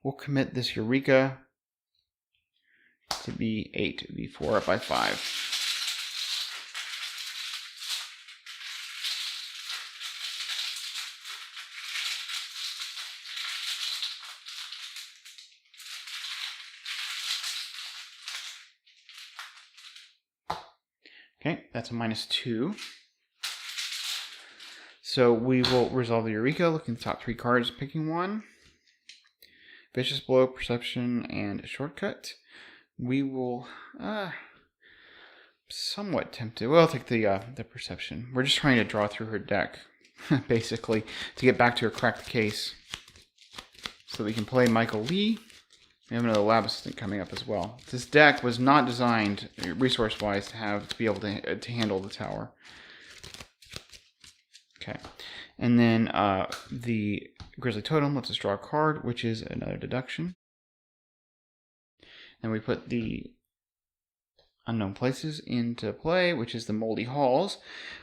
We'll commit this Eureka to be 8v4 up by 5. Okay, that's a -2. So we will resolve the Eureka, looking at the top 3 cards, picking one. Vicious Blow, Perception, and Shortcut. We will somewhat tempted. Well, I'll take the Perception. We're just trying to draw through her deck, basically, to get back to her Crack the Case. So we can play Michael Lee. We have another lab assistant coming up as well. This deck was not designed, resource-wise, to be able to handle the tower. Okay. And then the Grizzly Totem lets us draw a card, which is another deduction. And we put the Unknown Places into play, which is the Moldy Halls.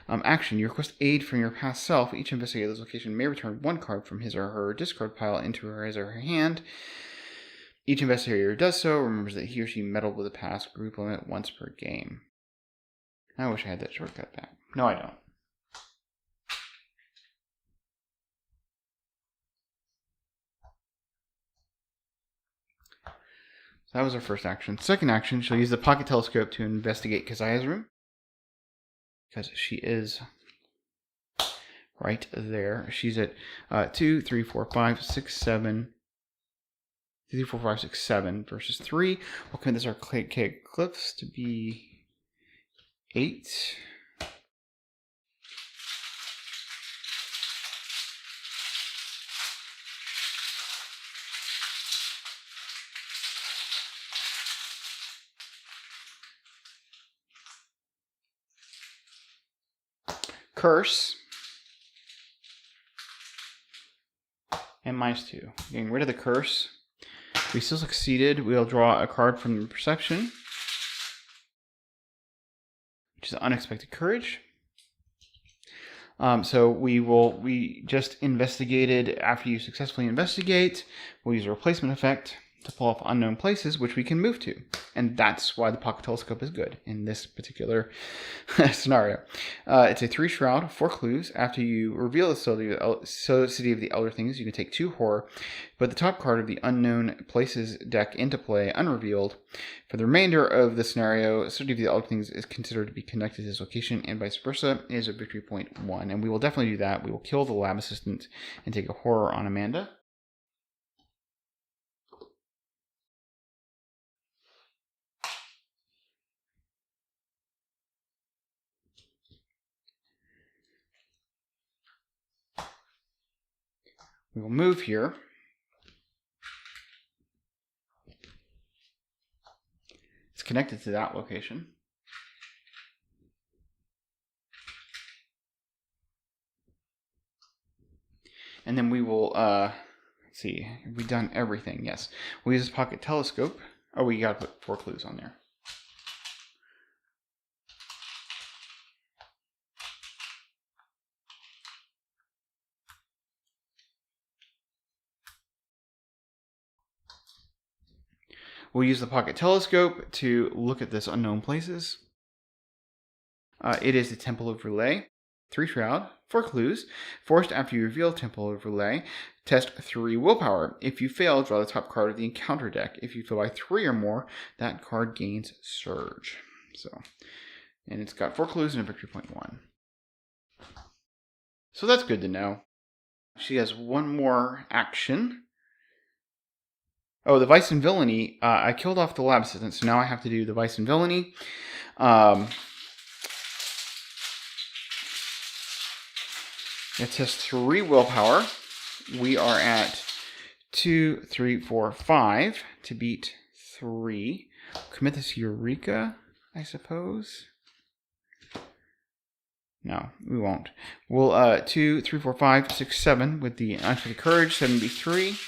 Action. You request aid from your past self. Each investigator's location may return one card from his or her discard pile into his or her hand. Each investigator does so remembers that he or she meddled with the past group limit once per game. I wish I had that shortcut back. No, I don't. So that was our first action. Second action, she'll use the pocket telescope to investigate Keziah's room. Because she is right there. She's at 2, 3, 4, 5, 6, 7. 3, 4, 5, 6, 7 versus 3. We'll commit this archaic eclipse to be 8. Curse. And -2. Getting rid of the curse. We still succeeded. We'll draw a card from Perception, which is Unexpected Courage. So we just investigated. After you successfully investigate, we'll use a replacement effect to pull up Unknown Places, which we can move to. And that's why the pocket telescope is good in this particular scenario. It's a 3 shroud, 4 clues. After you reveal the City of the Elder Things, you can take 2 horror. Put the top card of the Unknown Places deck into play unrevealed. For the remainder of the scenario, City of the Elder Things is considered to be connected to this location, and vice versa is a victory point 1. And we will definitely do that. We will kill the lab assistant and take a horror on Amanda. We will move here. It's connected to that location. And then we will, let's see, have we done everything? Yes. We'll use this pocket telescope. Oh, we got to put 4 clues on there. We'll use the pocket telescope to look at this Unknown Places. It is the Temple of Relay. 3 shroud, 4 clues. Forced after you reveal Temple of Relay. Test 3 willpower. If you fail, draw the top card of the encounter deck. If you fail by 3 or more, that card gains Surge. And it's got 4 clues and a victory point 1. So that's good to know. She has one more action. Oh, the Vice and Villainy. I killed off the lab assistant, so now I have to do the Vice and Villainy. It says 3 willpower. We are at 2, 3, 4, 5 to beat 3. Commit this to Eureka, I suppose. No, we won't. We'll 2, 3, 4, 5, 6, 7 with the Unexpected Courage, 73.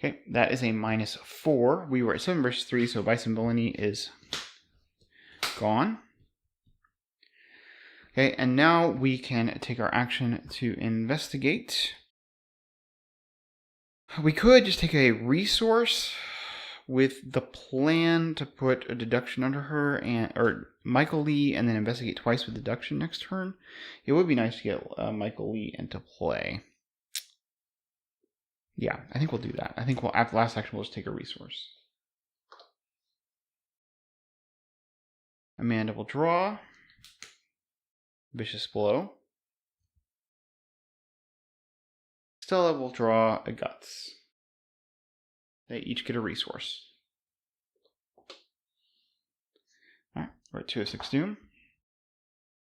Okay, that is a -4. We were at 7 versus 3, so Vice and Villainy is gone. Okay, and now we can take our action to investigate. We could just take a resource with the plan to put a deduction under her, or Michael Lee, and then investigate twice with deduction next turn. It would be nice to get Michael Lee into play. Yeah, I think we'll do that. I think after the last action, we'll just take a resource. Amanda will draw. Vicious Blow. Stella will draw a Guts. They each get a resource. Alright, we're at 2 of 6 Doom.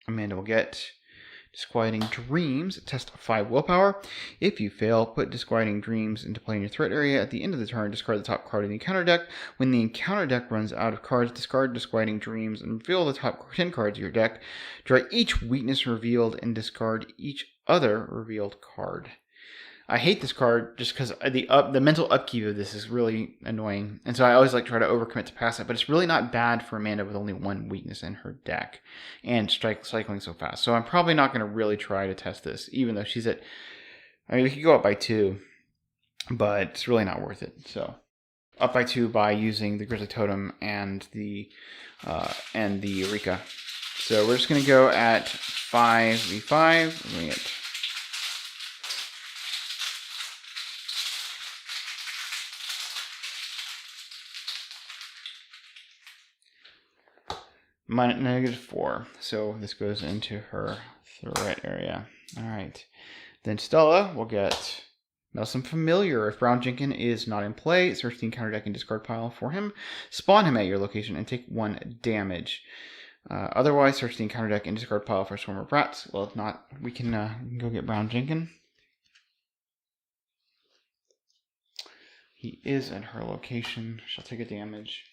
Amanda will get Disquieting Dreams. Test 5 willpower. If you fail, put Disquieting Dreams into play in your threat area. At the end of the turn, discard the top card of the encounter deck. When the encounter deck runs out of cards, discard Disquieting Dreams and reveal the top 10 cards of your deck. Draw each weakness revealed and discard each other revealed card. I hate this card just because the mental upkeep of this is really annoying. And so I always like try to overcommit to pass it. But it's really not bad for Amanda with only one weakness in her deck. And cycling so fast. So I'm probably not going to really try to test this. Even though she's at... I mean, we could go up by 2. But it's really not worth it. So up by 2 by using the Grizzly Totem and the Eureka. So we're just going to go at 5v5. We're going to get... -4. So this goes into her threat area. Alright. Then Stella will get Meddlesome Familiar. If Brown Jenkins is not in play, search the encounter deck and discard pile for him. Spawn him at your location and take 1 damage. Otherwise, search the encounter deck and discard pile for Swarmer Brats. Well, if not, we can go get Brown Jenkins. He is at her location. She'll take a damage.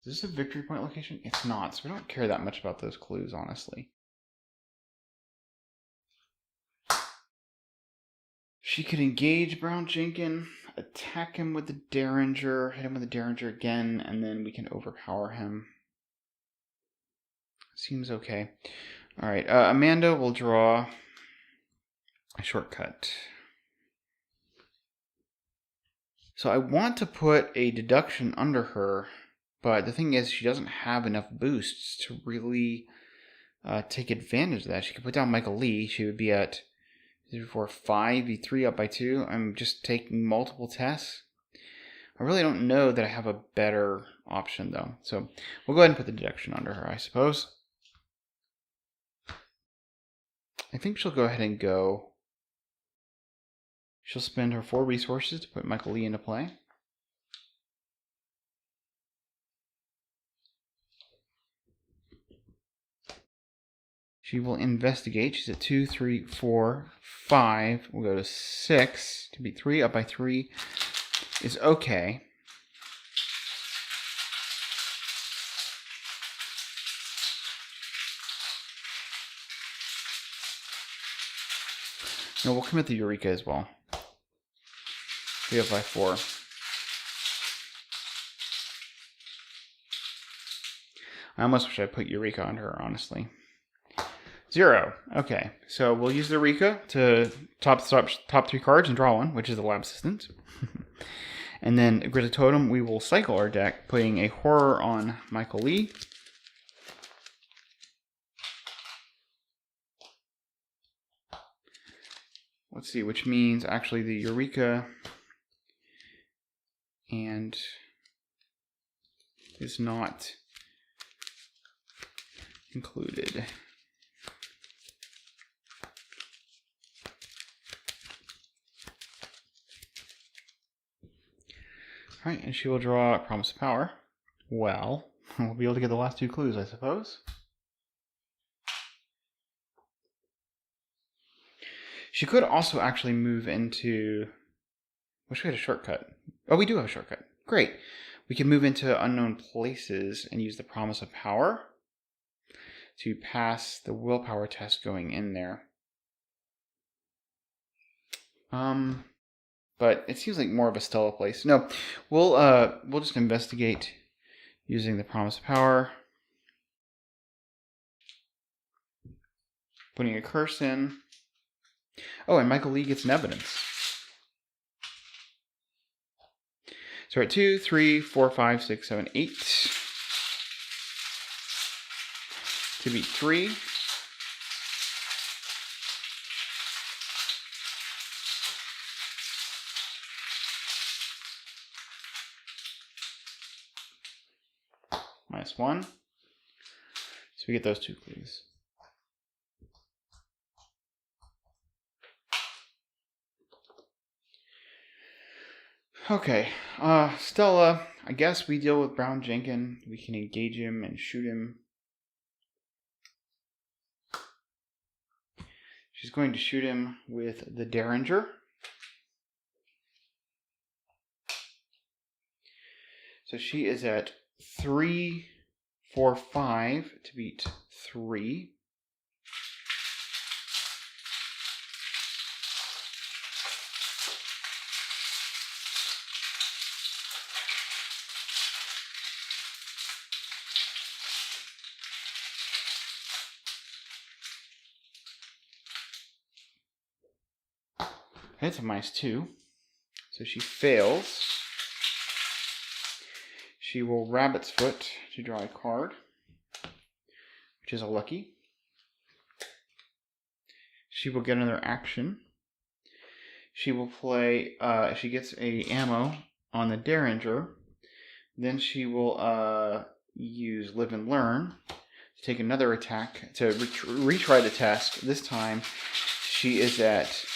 Is this a victory point location? It's not, so we don't care that much about those clues, honestly. She could engage Brown Jenkins, attack him with the Derringer, hit him with the Derringer again, and then we can overpower him. Seems okay. Alright, Amanda will draw a shortcut. So I want to put a deduction under her, but the thing is she doesn't have enough boosts to really take advantage of that. She could put down Michael Lee. She would be at 4, 5, V3 up by 2. I'm just taking multiple tests. I really don't know that I have a better option, though. So we'll go ahead and put the deduction under her, I suppose. I think she'll go ahead and go. She'll spend her 4 resources to put Michael Lee into play. She will investigate. She's at 2, 3, 4, 5. We'll go to 6 to beat 3. Up by 3 is okay. No, we'll commit the Eureka as well. 3 up by 4. I almost wish I put Eureka on her, honestly. 0. Okay, so we'll use the Eureka to top 3 cards and draw 1, which is the Lab Assistant. And then Grizzly Totem, we will cycle our deck, putting a Horror on Michael Lee. Let's see, which means actually the Eureka and is not included. Alright, and she will draw Promise of Power. Well, we'll be able to get the last 2 clues, I suppose. She could also actually move into... Wish we had a shortcut. Oh, we do have a shortcut. Great. We can move into Unknown Places and use the Promise of Power to pass the willpower test going in there. But it seems like more of a Stella place. No, we'll just investigate using the Promise of Power. Putting a curse in. Oh, and Michael Lee gets an evidence. So we're at 2, 3, 4, 5, 6, 7, 8. To beat 3. -1. So we get those 2 clues. Okay, Stella, I guess we deal with Brown Jenkin. We can engage him and shoot him. She's going to shoot him with the Derringer. So she is at 3, 4, 5 to beat 3. It's a -2. So she fails. She will Rabbit's Foot to draw a card, which is a lucky. She will get another action. She will play, she gets a ammo on the Derringer. Then she will use Live and Learn to take another attack to retry the task. This time she is at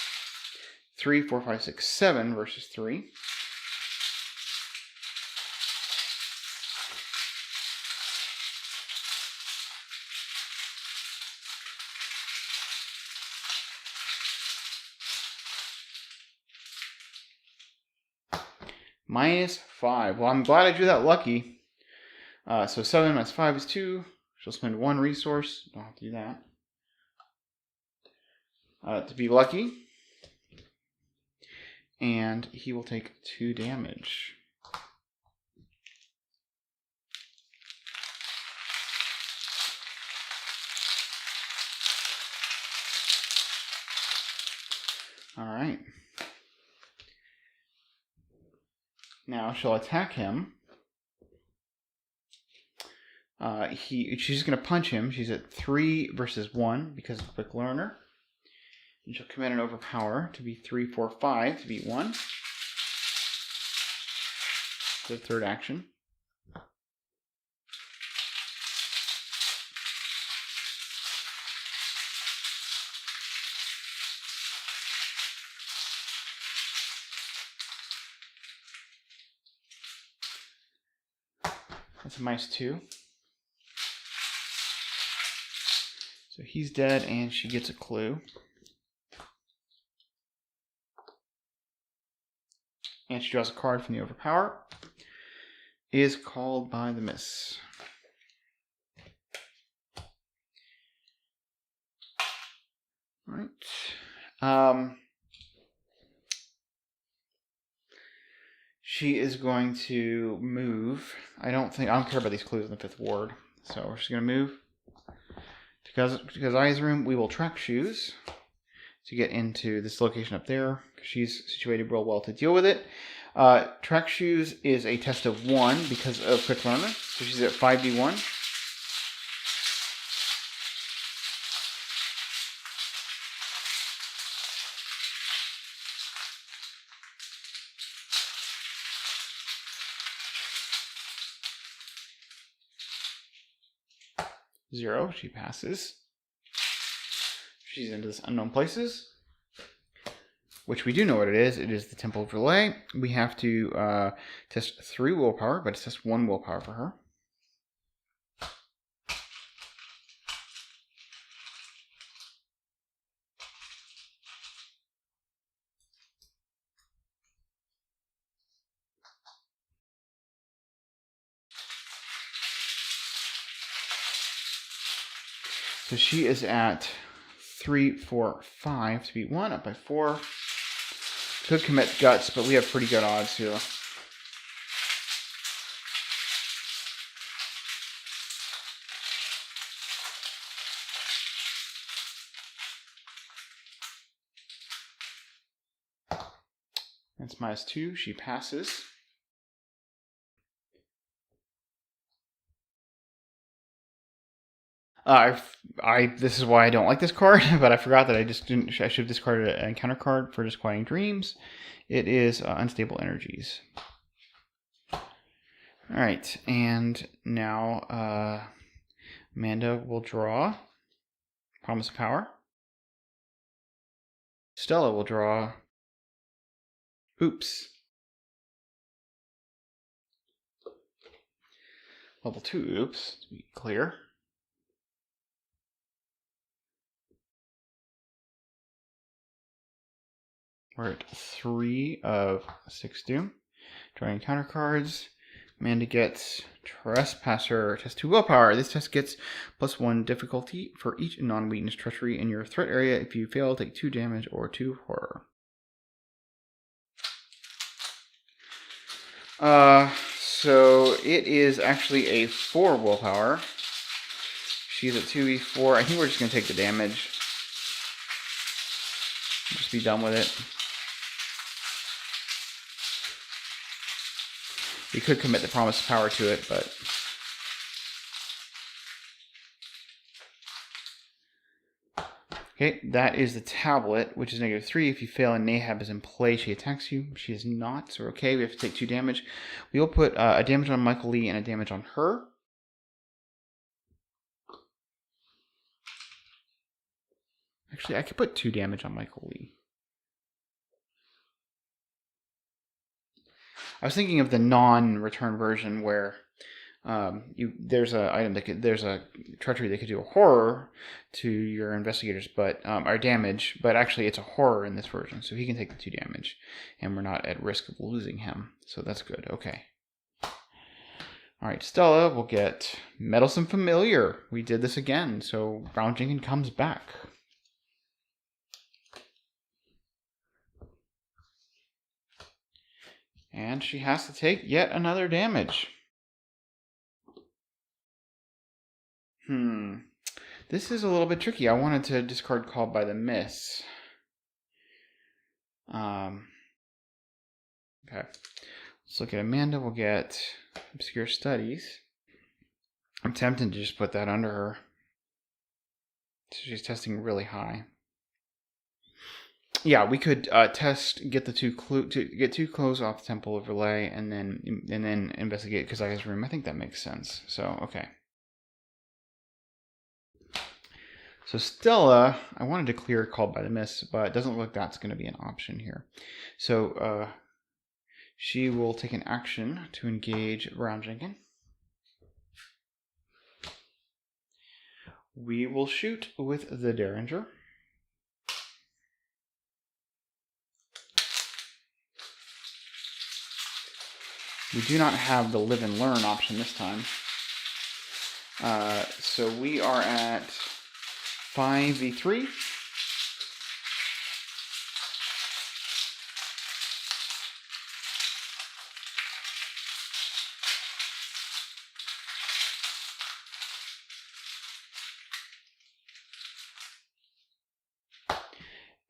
3, 4, 5, 6, 7 versus 3. -5. Well, I'm glad I drew that lucky. So 7 minus 5 is 2. She'll spend 1 resource. Don't have to do that. To be lucky. And he will take 2 damage. Alright. Now she'll attack him. She's going to punch him. She's at 3 versus 1 because of Quick Learner. And she'll command an Overpower to be 3, 4, 5 to beat 1. The third action. That's a -2. So he's dead and she gets a clue. And she draws a card from the Overpower. Is called by the miss. Alright. She is going to move. I don't care about these clues in the 5th ward. So she's going to move to Kazai's room. We will track shoes to get into this location up there. She's situated real well to deal with it. Track shoes is a test of 1 because of Quick Learner. So she's at 5d1. Zero. She passes. She's into this unknown places, which we do know what it is. It is the Temple of Relay. We have to test 3 willpower, but it's just 1 willpower for her. So she is at 3, 4, 5 to beat 1, up by 4. Could commit guts, but we have pretty good odds here. That's -2. She passes. This is why I don't like this card, but I forgot that I should have discarded an encounter card for Disquieting Dreams. It is Unstable Energies. Alright, and now Amanda will draw Promise of Power. Stella will draw Oops. Level 2, oops, to be clear. We're at 3 of 6 doom. Drawing counter cards. Amanda gets Trespasser. Test 2 willpower. This test gets +1 difficulty for each non-weakness treachery in your threat area. If you fail, take 2 damage or 2 horror. So it is actually a 4 willpower. She's at 2e4. I think we're just going to take the damage. Just be done with it. We could commit the promised power to it, but... Okay, that is the tablet, which is -3. If you fail and Nahab is in play, she attacks you. She is not, so we're okay. We have to take 2 damage. We will put a damage on Michael Lee and a damage on her. Actually, I could put 2 damage on Michael Lee. I was thinking of the non-return version where there's a treachery that could do a horror to your investigators, but or damage, but actually it's a horror in this version, so he can take the 2 damage, and we're not at risk of losing him, so that's good. Okay. All right, Stella will get Meddlesome Familiar. We did this again, so Brown Jenkins comes back. And she has to take yet another damage. This is a little bit tricky. I wanted to discard Called by the Miss. Okay. Let's look at Amanda. We'll get Obscure Studies. I'm tempted to just put that under her. So she's testing really high. Yeah, we could get the two clues off the Temple Overlay, and then investigate Kazaya's room. I think that makes sense. So okay. So Stella, I wanted to clear Called by the Miss, but it doesn't look like that's going to be an option here. So she will take an action to engage Brown Jenkins. We will shoot with the Derringer. We do not have the Live and Learn option this time. So we are at 5v3.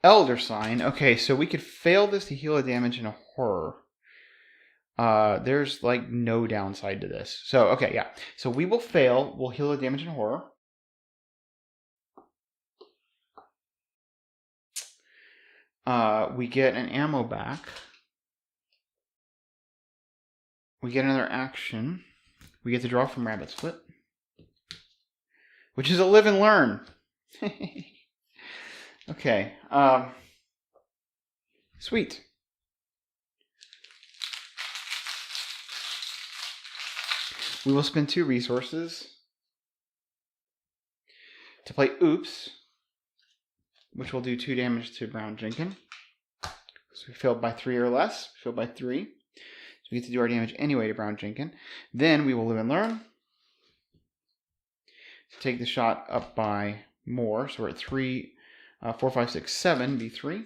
Elder Sign. Okay, so we could fail this to heal a damage in a horror. There's like no downside to this. So, okay, yeah. So we will fail. We'll heal the damage in horror. We get an ammo back. We get another action. We get to draw from Rabbit's Foot, which is a Live and Learn. Okay. Sweet. We will spend 2 resources to play Oops, which will do 2 damage to Brown Jenkins. So we failed by 3 or less. We failed by 3. So we get to do our damage anyway to Brown Jenkins. Then we will Live and Learn to take the shot up by more. So we're at 3, 4, 5, 6, 7, B3.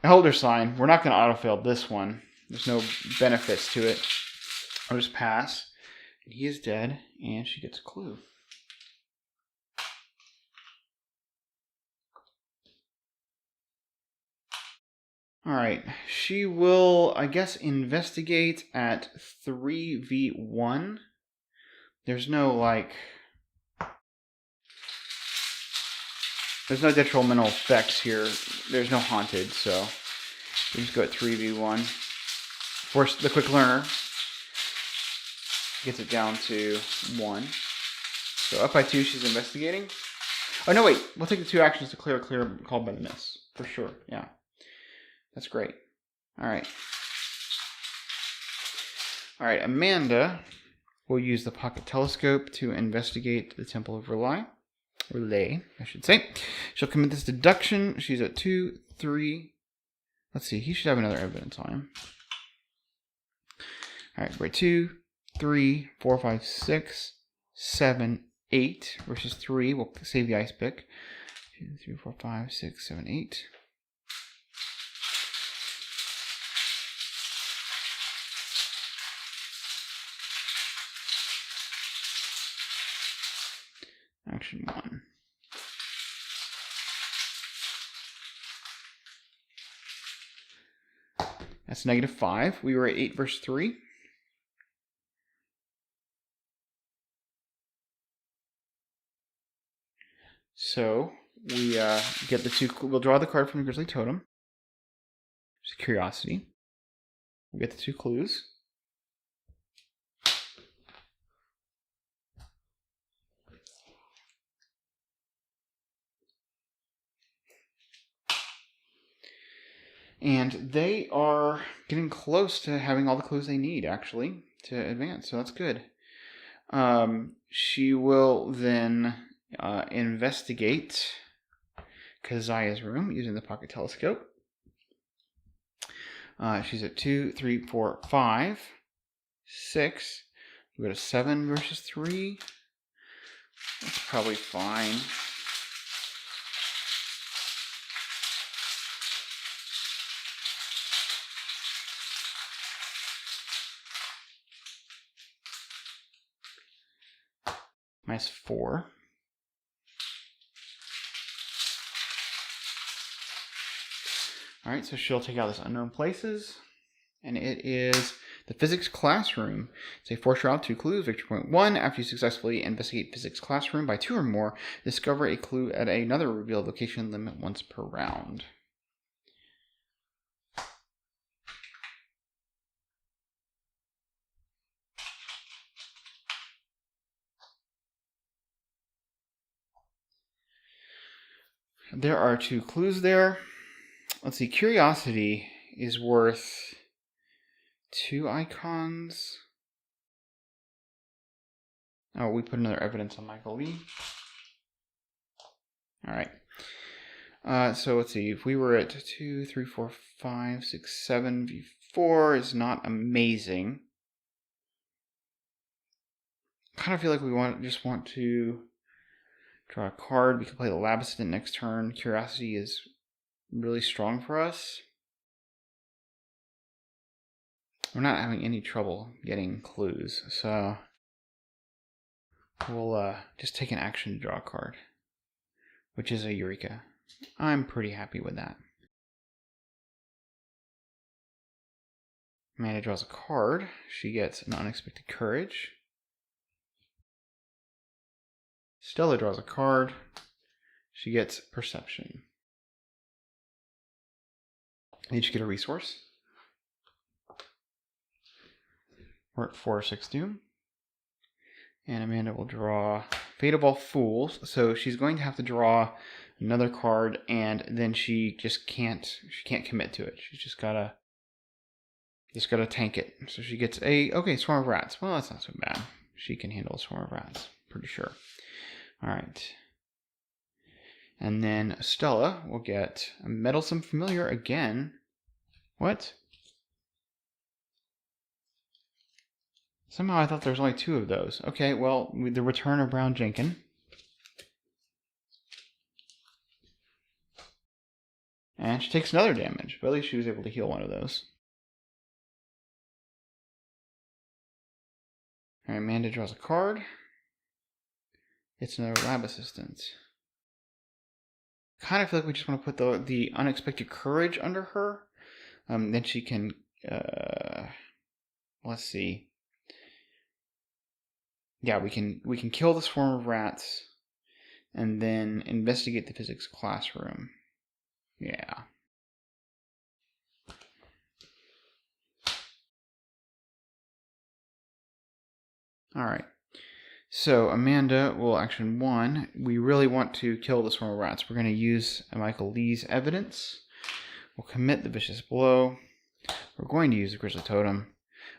Elder Sign. We're not going to autofail this one. There's no benefits to it. I'll just pass. He is dead, and she gets a clue. Alright, she will, I guess, investigate at 3v1. There's no, there's no detrimental effects here. There's no haunted, so we just go at 3v1. Force the quick learner gets it down to 1. So up by 2, she's investigating. Oh, no, wait. We'll take the 2 actions to clear called by the miss. For sure, yeah. That's great. All right. All right, Amanda will use the pocket telescope to investigate the Temple of Relay, I should say. She'll commit this deduction. She's at 2, 3. Let's see. He should have another evidence on him. All right, we're at 2, 3, 4, 5, 6, 7, 8 versus 3. We'll save the ice pick. 2, 3, 4, 5, 6, 7, 8. Action 1. That's -5. We were at 8 versus 3. So we get the 2. We'll draw the card from the Grizzly Totem. Just curiosity. We'll get the 2 clues. And they are getting close to having all the clues they need, actually, to advance. So that's good. She will then investigate Keziah's room using the pocket telescope. She's at 2, 3, 4, 5, 6. We go to 7 versus 3. That's probably fine. -4. Alright, so she'll take out this unknown places. And it is the physics classroom. It's a 4-shroud, 2 clues. Victory point 1. After you successfully investigate physics classroom by 2 or more, discover a clue at another revealed location, limit once per round. There are 2 clues there. Let's see, curiosity is worth 2 icons. Oh, we put another evidence on Michael Lee. All right. So let's see, if we were at 2, 3, 4, 5, 6, 7, V4 is not amazing. Kind of feel like we just want to draw a card. We can play the Lab Assistant next turn. Curiosity is really strong for us. We're not having any trouble getting clues, so we'll just take an action to draw a card, which is a Eureka. I'm pretty happy with that. Amanda draws a card. She gets an Unexpected Courage. Stella draws a card. She gets Perception. They each get a resource. We're at 4 or 6 doom. And Amanda will draw Fate of All Fools. So she's going to have to draw another card, and then she just can't commit to it. She's just gotta tank it. So she gets Swarm of Rats. Well, that's not so bad. She can handle a Swarm of Rats, pretty sure. All right. And then Stella will get a Meddlesome Familiar again. What? Somehow I thought there was only 2 of those. Okay, well, the Return of Brown Jenkin. And she takes another damage, but at least she was able to heal one of those. Alright, Amanda draws a card. It's another Lab Assistant. Kind of feel like we just want to put the Unexpected Courage under her. Then she can, let's see. Yeah, we can kill the Swarm of Rats and then investigate the physics classroom. Yeah. All right. So Amanda will action 1. We really want to kill the swarm of rats. We're going to use Michael Lee's evidence. We'll commit the vicious blow. We're going to use the Grizzly Totem.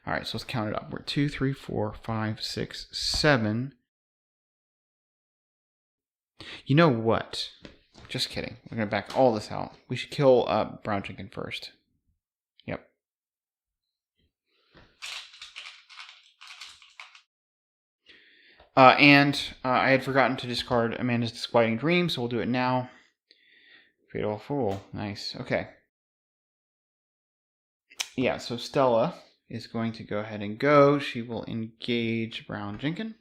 All right, so let's count it up. We're 2, 3, 4, 5, 6, 7. You know what? Just kidding. We're going to back all this out. We should kill Brown Jenkins first. Yep. I had forgotten to discard Amanda's Disquieting Dream, so we'll do it now. Fatal Fool. Nice. Okay. Yeah, so Stella is going to go ahead and go. She will engage Brown Jenkins.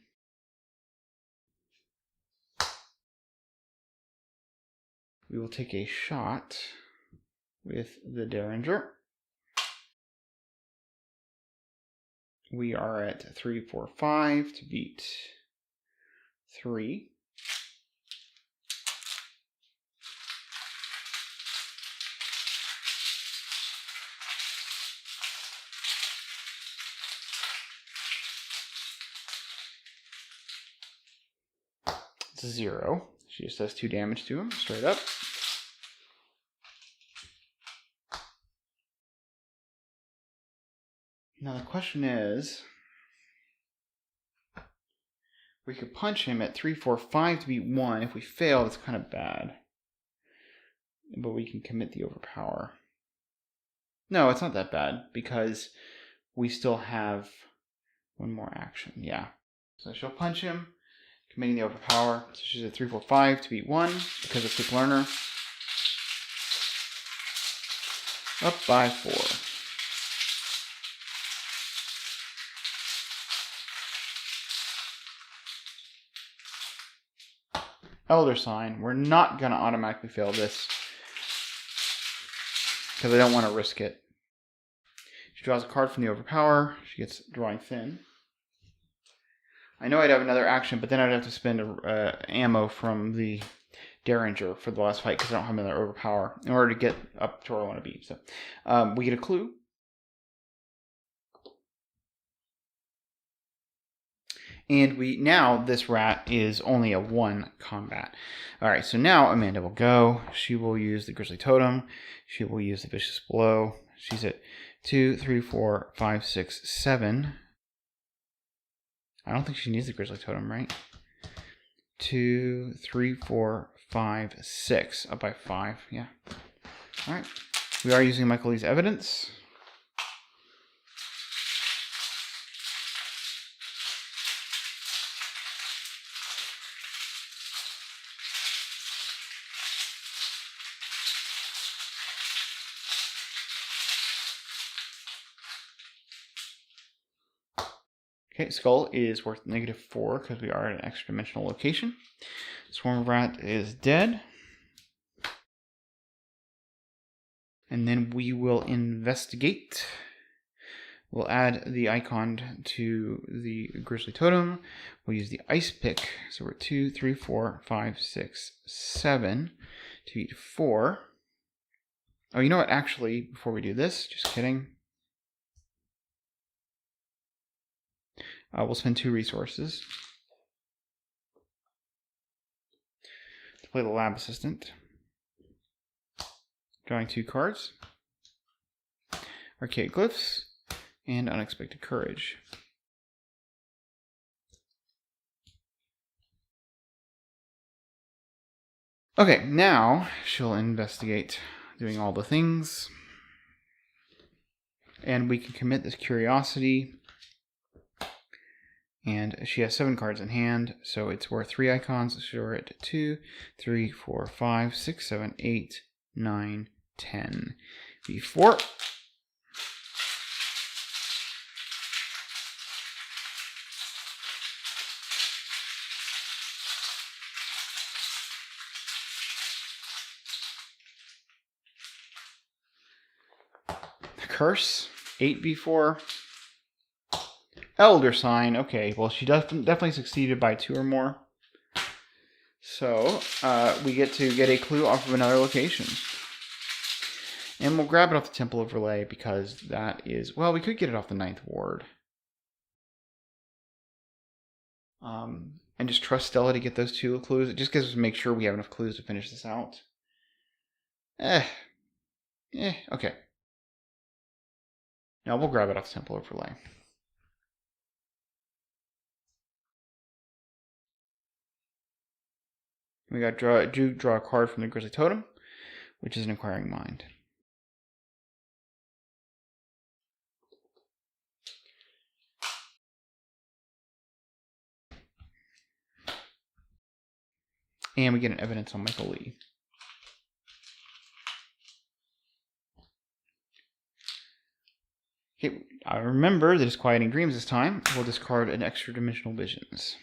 We will take a shot with the Derringer. We are at 3, 4, 5 to beat 3. It's a 0. She just does 2 damage to him, straight up. Now the question is, we could punch him at 3, 4, 5 to beat 1. If we fail, it's kind of bad. But we can commit the Overpower. No, it's not that bad, because we still have one more action. Yeah. So she'll punch him, committing the Overpower. So she's at 3, 4, 5 to beat 1, because of Quick Learner. Up by 4. Elder Sign. We're not going to automatically fail this, because I don't want to risk it. She draws a card from the Overpower. She gets Drawing Thin. I know I'd have another action, but then I'd have to spend ammo from the Derringer for the last fight, because I don't have another Overpower in order to get up to where I want to be. So we get a clue. And now this rat is only a 1 combat. All right, so now Amanda will go. She will use the Grizzly Totem. She will use the Vicious Blow. She's at 2, 3, 4, 5, 6, 7. I don't think she needs the Grizzly Totem, right? 2, 3, 4, 5, 6. Up by 5, yeah. All right. We are using Michael Lee's evidence. Okay, Skull is worth -4 because we are at an extra dimensional location. Swarm of Rat is dead. And then we will investigate. We'll add the icon to the Grizzly Totem. We'll use the Ice Pick. So we're 2, 3, 4, 5, 6, 7 to eat 4. Oh, you know what? Actually, before we do this, just kidding. We'll spend 2 resources to play the Lab Assistant. Drawing 2 cards. Archaic Glyphs and Unexpected Courage. Okay, now she'll investigate doing all the things. And we can commit this Curiosity. And she has 7 cards in hand, so it's worth 3 icons. So we're at 2, 3, 4, 5, 6, 7, 8, 9, 10. B4. The Curse. 8B4. Elder Sign. Okay, well, she definitely succeeded by 2 or more. So, we get to get a clue off of another location. And we'll grab it off the Temple of Relay because that is... Well, we could get it off the 9th Ward. And just trust Stella to get those 2 clues. It just gives us to make sure we have enough clues to finish this out. Okay. Now we'll grab it off Temple Overlay. We got draw a card from the Grizzly Totem, which is an Inquiring Mind. And we get an evidence on Michael Lee. Okay, I remember the Disquieting Dreams this time. We'll discard an Extra Dimensional Visions.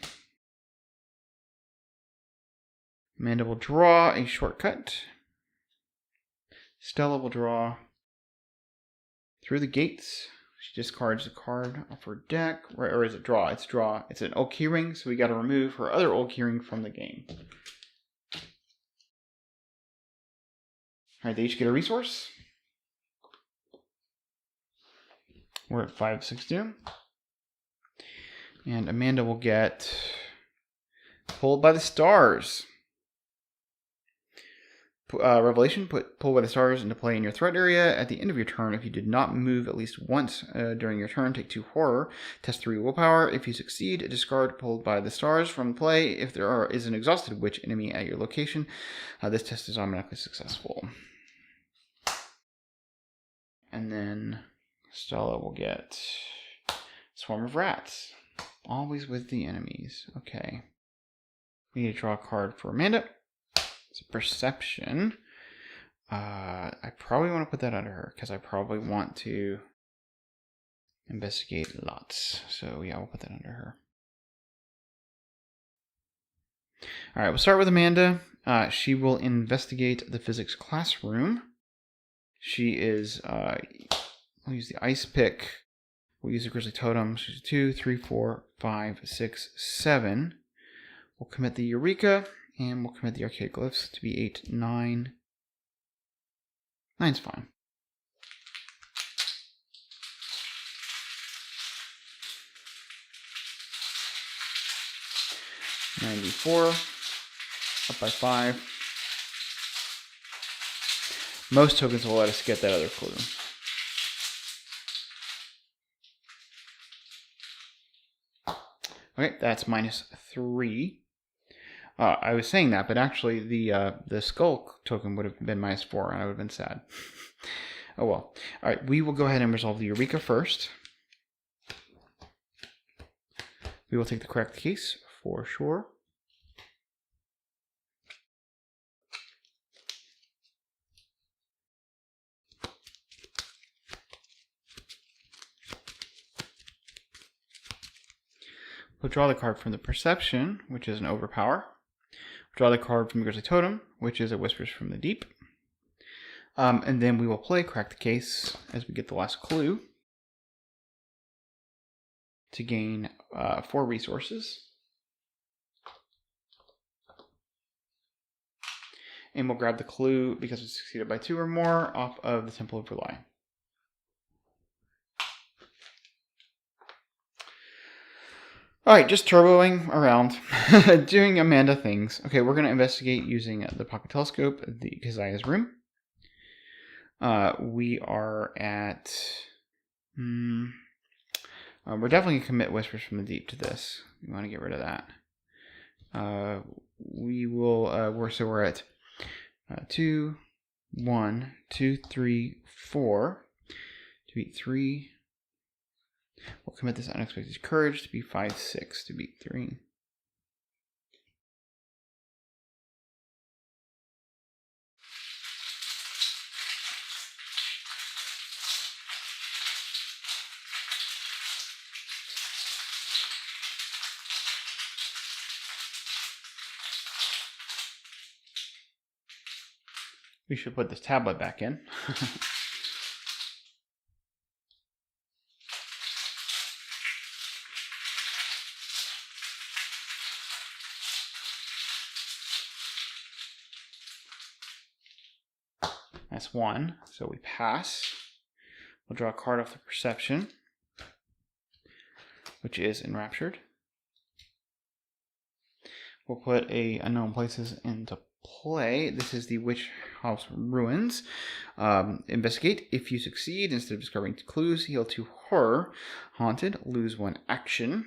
Amanda will draw a shortcut. Stella will draw Through the Gates. She discards a card off her deck. Or is it draw? It's draw. It's an old keyring, so we got to remove her other old keyring from the game. Alright, they each get a resource. We're at 5/6 and Amanda will get Pulled by the Stars. Revelation, put Pulled by the Stars into play in your threat area at the end of your turn. If you did not move at least once during your turn, take 2 horror. Test 3 willpower. If you succeed, discard Pulled by the Stars from play. If there is an exhausted witch enemy at your location, this test is automatically successful. And then Stella will get Swarm of Rats. Always with the enemies. Okay. We need to draw a card for Amanda. It's a Perception. I probably want to put that under her because I probably want to investigate lots. So yeah, we'll put that under her. All right, we'll start with Amanda. She will investigate the physics classroom. She is, we'll use the ice pick. We'll use the Grizzly Totem. She's 2, 3, 4, 5, 6, 7. We'll commit the Eureka, and we'll commit the Arcade Glyphs to be 8, 9. 9's fine. $94, up by 5. Most tokens will let us get that other clue. Okay, that's -3. I was saying that, but actually the skull token would have been -4, and I would have been sad. Oh well. All right, we will go ahead and resolve the Eureka first. We will take the correct case for sure. We'll draw the card from the Perception, which is an Overpower. We'll draw the card from the Grizzly Totem, which is a Whispers from the Deep. And then we will play Crack the Case as we get the last clue to gain 4 resources. And we'll grab the clue, because it's succeeded by 2 or more, off of the Temple of Verlai. Alright, just turboing around, doing Amanda things. Okay, we're going to investigate using the Pocket Telescope, the Keziah's room. We are at... we're definitely going to commit Whispers from the Deep to this. We want to get rid of that. We will... we're at 2, 1, 2, 3, 4. To beat 3... We'll commit this Unexpected Courage to be 5, 6 to beat 3. We should put this tablet back in. That's 1, so we pass. We'll draw a card off the Perception, which is Enraptured. we'll put a unknown places into play. This is the Witch House Ruins. Investigate. If you succeed, instead of discovering clues, heal 2 horror. Haunted, lose 1 action.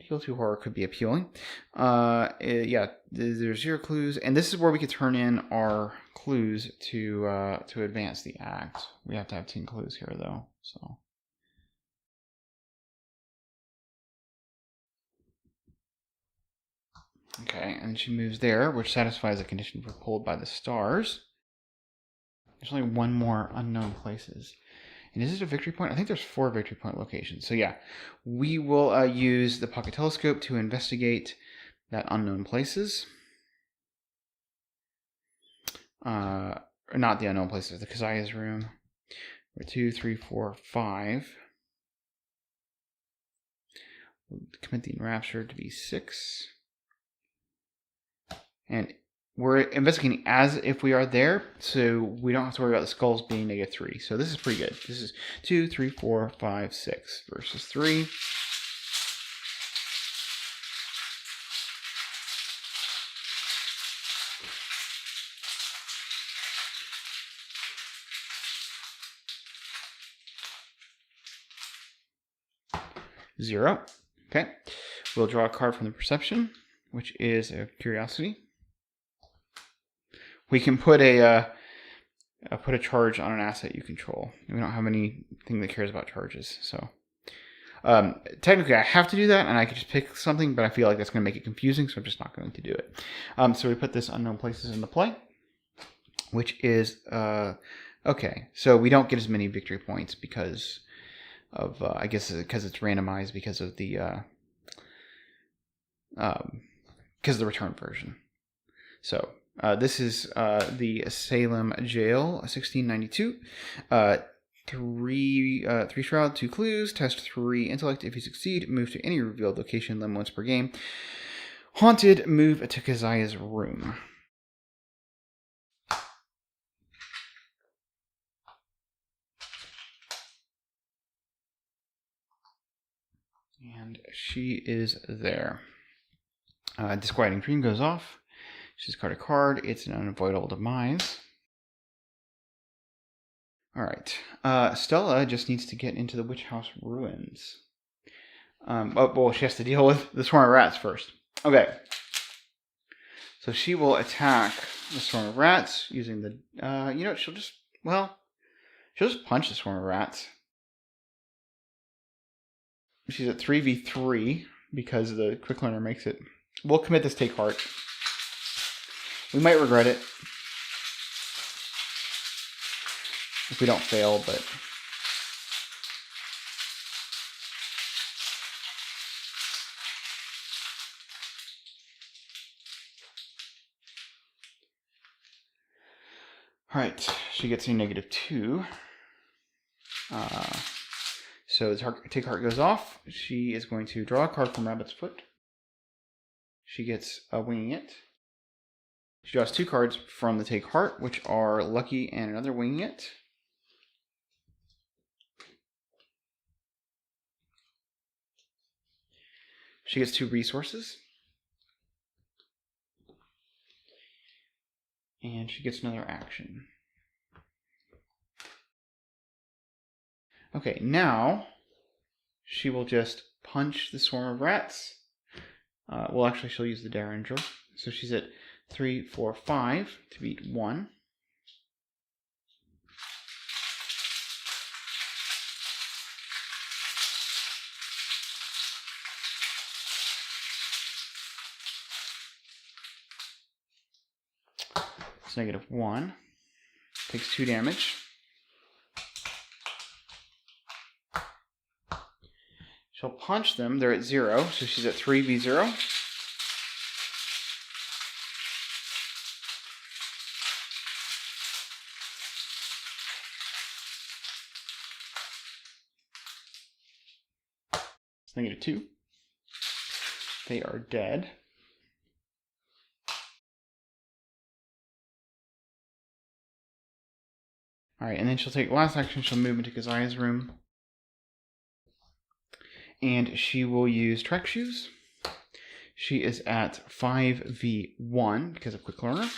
Heal 2 horror could be appealing. Yeah, there's 0 clues, and this is where we could turn in our clues to advance the act. We have to have 10 clues here, though. So. Okay, and she moves there, which satisfies the condition for pulled by the stars. There's only 1 more unknown places. And is it a victory point? I think there's 4 victory point locations. So yeah, we will use the pocket telescope to investigate that unknown places. Or not the unknown places, the Keziah's room. 2, 3, 4, 5. We'll commit the enrapture to be 6. And we're investigating as if we are there, so we don't have to worry about the skulls being -3. So this is pretty good. This is 2, 3, 4, 5, 6 versus 3. Zero. Okay. We'll draw a card from the perception, which is a curiosity. We can put a charge on an asset you control. We don't have anything that cares about charges, so technically I have to do that, and I could just pick something, but I feel like that's going to make it confusing, so I'm just not going to do it. So we put this unknown places into play, which is okay. So we don't get as many victory points because of I guess because it's randomized because of the return version. So. This is the Salem Jail, 1692. 3 shroud, 2 clues, test 3 intellect. If you succeed, move to any revealed location, limit once per game. Haunted, move to Keziah's room. And she is there. Disquieting dream goes off. She's got a card. It's an unavoidable demise. All right. Stella just needs to get into the Witch House Ruins. Well, she has to deal with the swarm of rats first. Okay. So she will attack the swarm of rats using the... you know what? She'll just punch the swarm of rats. She's at 3v3 because the quick learner makes it... We'll commit this take heart. We might regret it if we don't fail, but all right. She gets a -2. So the take heart goes off. She is going to draw a card from Rabbit's Foot. She gets a winging it. She draws 2 cards from the Take Heart, which are Lucky and another Winging It. She gets 2 resources. And she gets another action. Okay, now she will just punch the swarm of rats. Well, actually, she'll use the Derringer. So she's at 3, 4, 5 to beat 1. It's -1. Takes 2 damage. She'll punch them. They're at 0, so she's at 3v0. -2. They are dead. Alright, and then she'll take last action. She'll move into Keziah's room. And she will use Track Shoes. She is at 5v1 because of Quick Learner.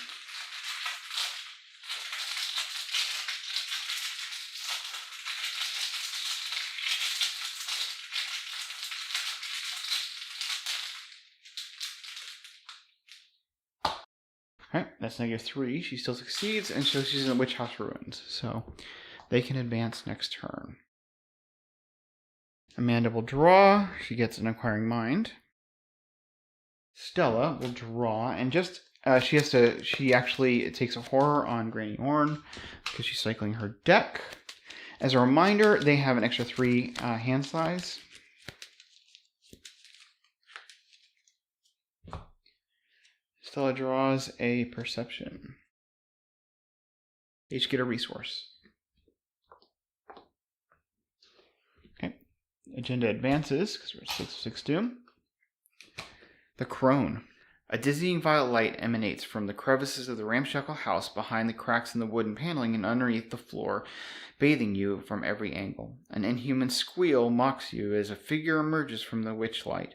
Alright, that's -3. She still succeeds, and so she's in the Witch House Ruins. So they can advance next turn. Amanda will draw. She gets an Inquiring Mind. Stella will draw, and just she actually takes a horror on Granny Orne because she's cycling her deck. As a reminder, they have an extra 3 hand size. Stella draws a Perception. Each get a resource. Okay. Agenda advances, because we're at 6 doom. The Crone. A dizzying violet light emanates from the crevices of the ramshackle house behind the cracks in the wooden paneling and underneath the floor, bathing you from every angle. An inhuman squeal mocks you as a figure emerges from the witch light.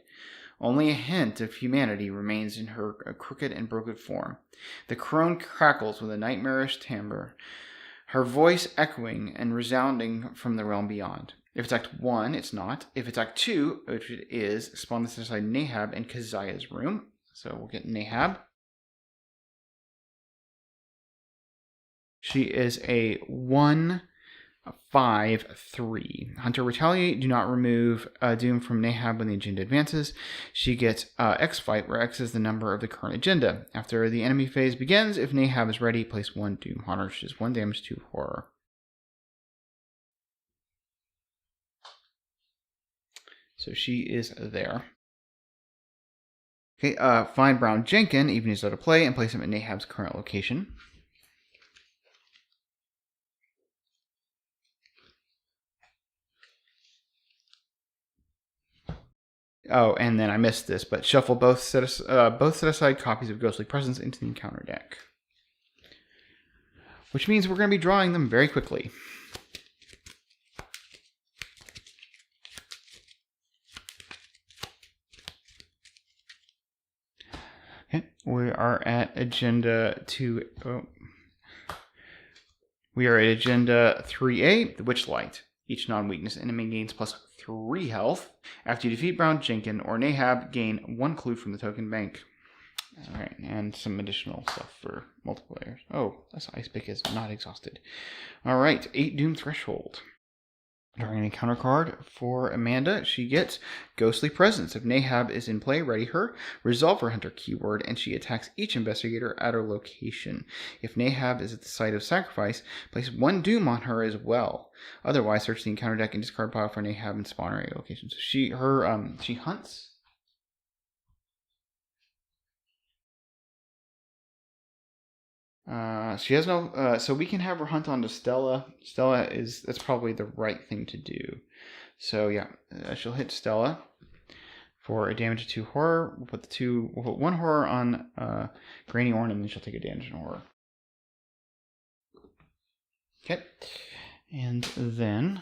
Only a hint of humanity remains in her crooked and broken form. The crone crackles with a nightmarish timbre, her voice echoing and resounding from the realm beyond. If it's Act 1, it's not. If it's Act 2, which it is, spawn this inside Nahab and Keziah's room. So we'll get Nahab. She is a 1/5/3. Hunter Retaliate. Do not remove Doom from Nahab when the agenda advances. She gets X Fight, where X is the number of the current agenda. After the enemy phase begins, if Nahab is ready, place 1 Doom Hunter, which is 1 damage to Horror. So she is there. Okay, find Brown Jenkin, even as out of play, and place him at Nahab's current location. Oh, and then I missed this, but shuffle both set aside copies of Ghostly Presence into the encounter deck. Which means we're going to be drawing them very quickly. Okay, we are at Agenda 2. Oh. We are at Agenda 3A, the Witch Light. Each non-weakness enemy gains +3 health. After you defeat Brown Jenkin or Nahab, gain 1 clue from the token bank. Alright, and some additional stuff for multiplayers. Oh, this ice pick is not exhausted. Alright, 8 Doom Threshold. Drawing an encounter card for Amanda, she gets Ghostly Presence. If Nahab is in play, ready her, resolve her Hunter keyword, and she attacks each investigator at her location. If Nahab is at the site of sacrifice, place 1 Doom on her as well. Otherwise, search the encounter deck and discard pile for Nahab and spawn her at your location. So she hunts. She has no, so we can have her hunt onto Stella. That's probably the right thing to do. So yeah, she'll hit Stella for a damage of 2 horror. We'll put 1 horror on Granny Orne, and then she'll take a damage in horror. Okay, and then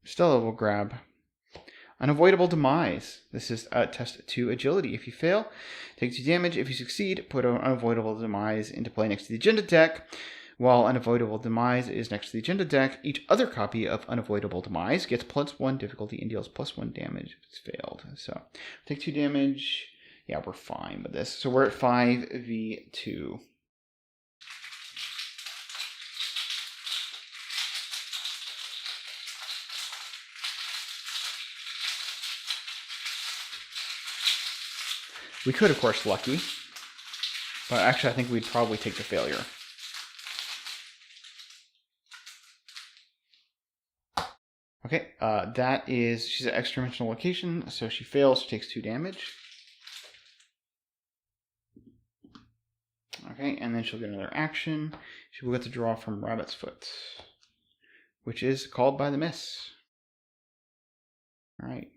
Stella will grab Unavoidable Demise. This is test 2 agility. If you fail, take 2 damage. If you succeed, put an Unavoidable Demise into play next to the agenda deck. While Unavoidable Demise is next to the agenda deck, each other copy of Unavoidable Demise gets +1 difficulty and deals +1 damage if it's failed. So take 2 damage. Yeah, we're fine with this. So we're at 5v2. We could, of course, lucky. But actually, I think we'd probably take the failure. Okay, she's at extra-dimensional location, so she fails, she takes 2 damage. Okay, and then she'll get another action. She will get to draw from Rabbit's Foot, which is called by the miss. Alright.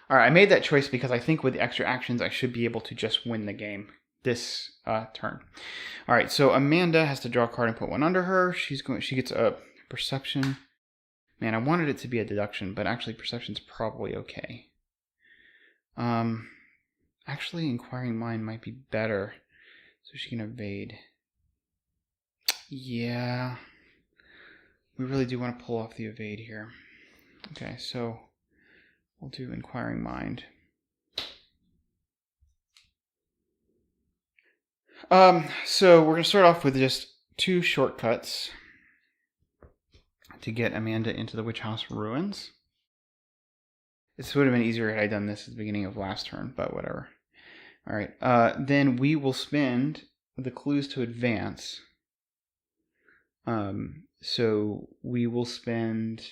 Alright, I made that choice because I think with the extra actions, I should be able to just win the game this turn. Alright, so Amanda has to draw a card and put 1 under her. She gets a Perception. Man, I wanted it to be a deduction, but actually perception's probably okay. Actually, inquiring mind might be better, so she can evade. Yeah, we really do want to pull off the evade here. Okay, so we'll do inquiring mind. So we're gonna start off with just 2 shortcuts to get Amanda into the witch house ruins. This would have been easier had I done this at the beginning of last turn, but whatever. All right. Then we will spend the clues to advance. So we will spend.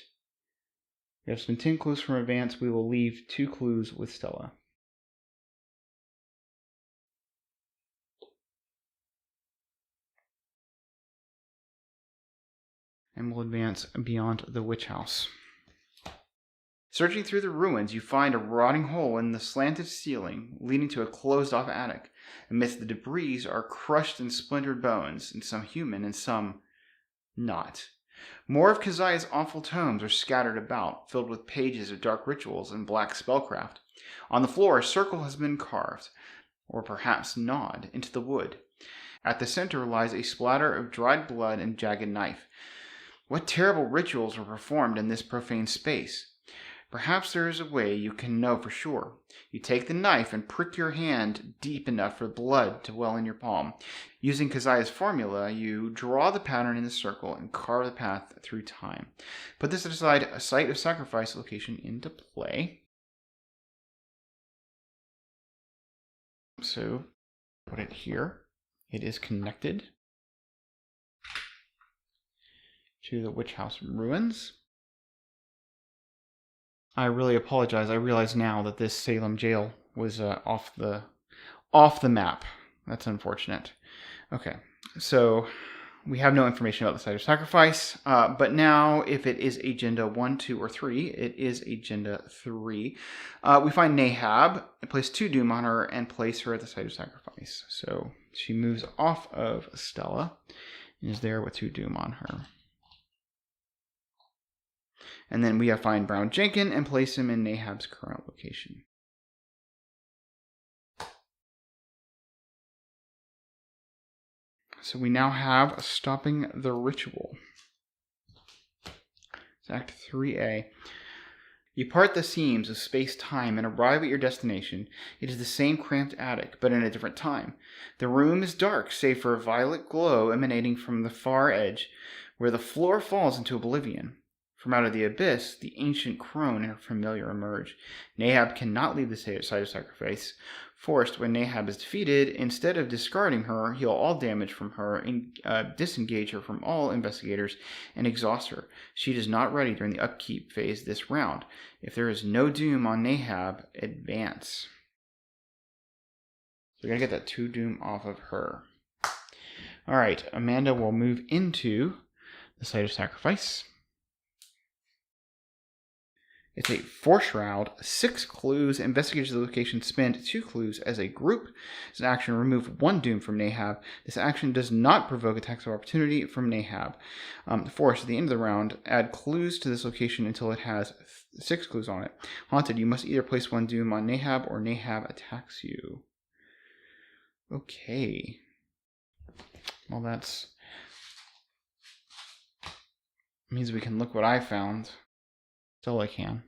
We have to spend 10 clues from advance. We will leave 2 clues with Stella. And we'll advance beyond the witch house. Searching through the ruins, you find a rotting hole in the slanted ceiling, leading to a closed-off attic. Amidst the debris are crushed and splintered bones, and some human and some not. More of Keziah's awful tomes are scattered about, filled with pages of dark rituals and black spellcraft. On the floor, a circle has been carved, or perhaps gnawed, into the wood. At the center lies a splatter of dried blood and jagged knife. What terrible rituals were performed in this profane space? Perhaps there is a way you can know for sure. You take the knife and prick your hand deep enough for blood to well in your palm. Using Keziah's formula, you draw the pattern in the circle and carve the path through time. Put this aside, a site of sacrifice location into play. So, put it here. It is connected to the witch house ruins. I really apologize. I realize now that this Salem jail was off the map. That's unfortunate. Okay, so we have no information about the site of sacrifice, but now if it is agenda 1, 2, or 3, it is agenda 3. We find Nahab, place 2 doom on her, and place her at the site of sacrifice. So she moves off of Stella and is there with 2 doom on her. And then we have find Brown Jenkin and place him in Nahab's current location. So we now have stopping the ritual. It's Act 3A. You part the seams of space-time and arrive at your destination. It is the same cramped attic, but in a different time. The room is dark, save for a violet glow emanating from the far edge, where the floor falls into oblivion. From out of the abyss, the ancient crone and her familiar emerge. Nahab cannot leave the site of sacrifice. Forced, when Nahab is defeated, instead of discarding her, heal all damage from her, and disengage her from all investigators, and exhaust her. She is not ready during the upkeep phase this round. If there is no doom on Nahab, advance. So we're going to get that 2 doom off of her. Alright, Amanda will move into the site of sacrifice. It's a 4 shroud, 6 clues, investigate the location, spend 2 clues as a group. As an action, remove 1 doom from Nahab. This action does not provoke attacks of opportunity from Nahab. Force, at the end of the round, add clues to this location until it has 6 clues on it. Haunted, you must either place 1 doom on Nahab or Nahab attacks you. Okay. Well, that means we can look what I found. Still I can.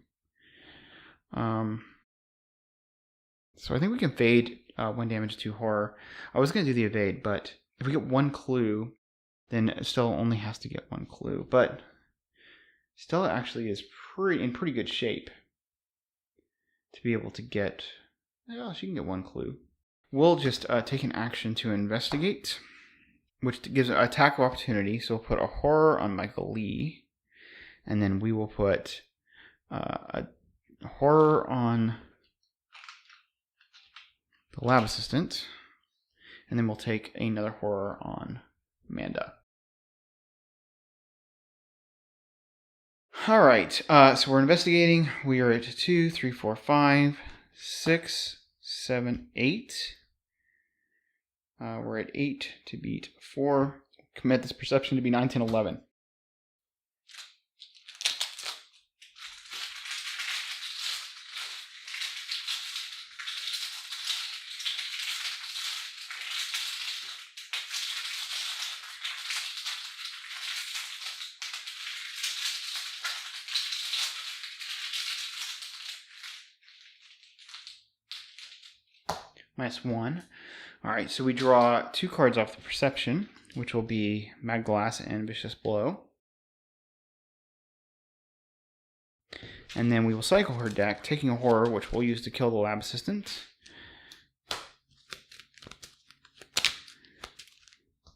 So I think we can fade 1 damage to horror. I was going to do the evade, but if we get 1 clue, then Stella only has to get 1 clue. But Stella actually is in pretty good shape to be able to get... Well, she can get 1 clue. We'll just take an action to investigate, which gives an attack of opportunity. So we'll put a horror on Michael Lee, and then we will put... a horror on the lab assistant, and then we'll take another horror on Amanda. All right, so we're investigating. We are at 2, 3, 4, 5, 6, 7, 8. We're at 8 to beat 4. Commit this perception to be 9, 10, 11. -1. All right, so we draw 2 cards off the perception, which will be Mad Glass and Vicious Blow. And then we will cycle her deck, taking a horror, which we'll use to kill the lab assistant.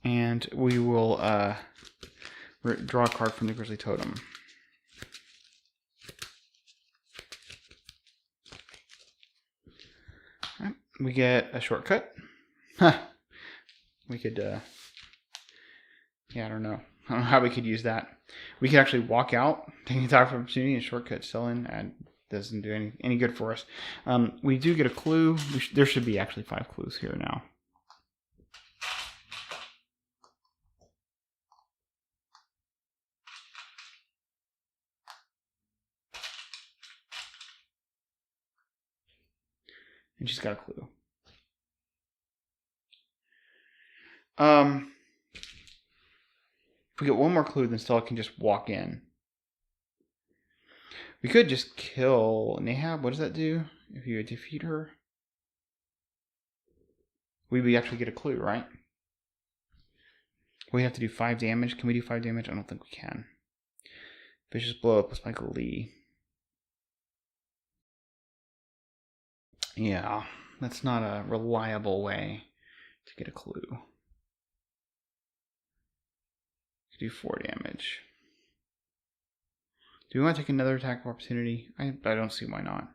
And we will draw a card from the Grizzly Totem. Right, we get a shortcut. We could, yeah, I don't know how we could use that. We could actually walk out, take attack of opportunity, and shortcut Stella, and doesn't do any good for us. We do get a clue. There should be actually 5 clues here now. And she's got a clue. If we get one more clue, then Stella can just walk in. We could just kill Nahab. What does that do if you defeat her? We actually get a clue, right? We have to do 5 damage. Can we do 5 damage? I don't think we can. Vicious Blow plus Michael Lee. Yeah, that's not a reliable way to get a clue. Do 4 damage. Do we want to take another attack of opportunity? I don't see why not.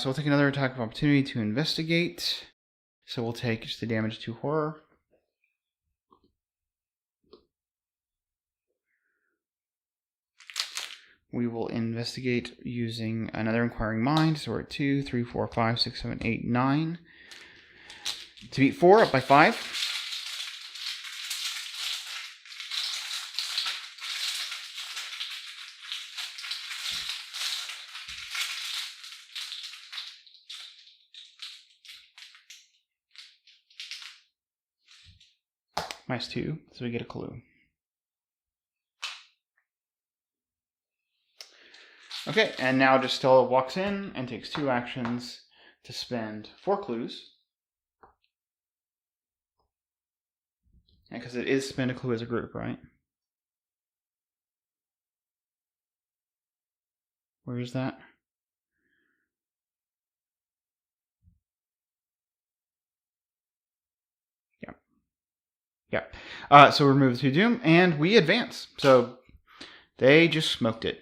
So we'll take another attack of opportunity to investigate. So we'll take just the damage to horror. We will investigate using another Inquiring Mind. So we're at 2, 3, 4, 5, 6, 7, 8, 9. To beat 4, up by 5. -2, so we get a clue. Okay, and now just Stella walks in and takes 2 actions to spend 4 clues. Because it is spend a clue as a group, right? Where is that? Yeah. So we remove the 2 Doom, and we advance. So they just smoked it.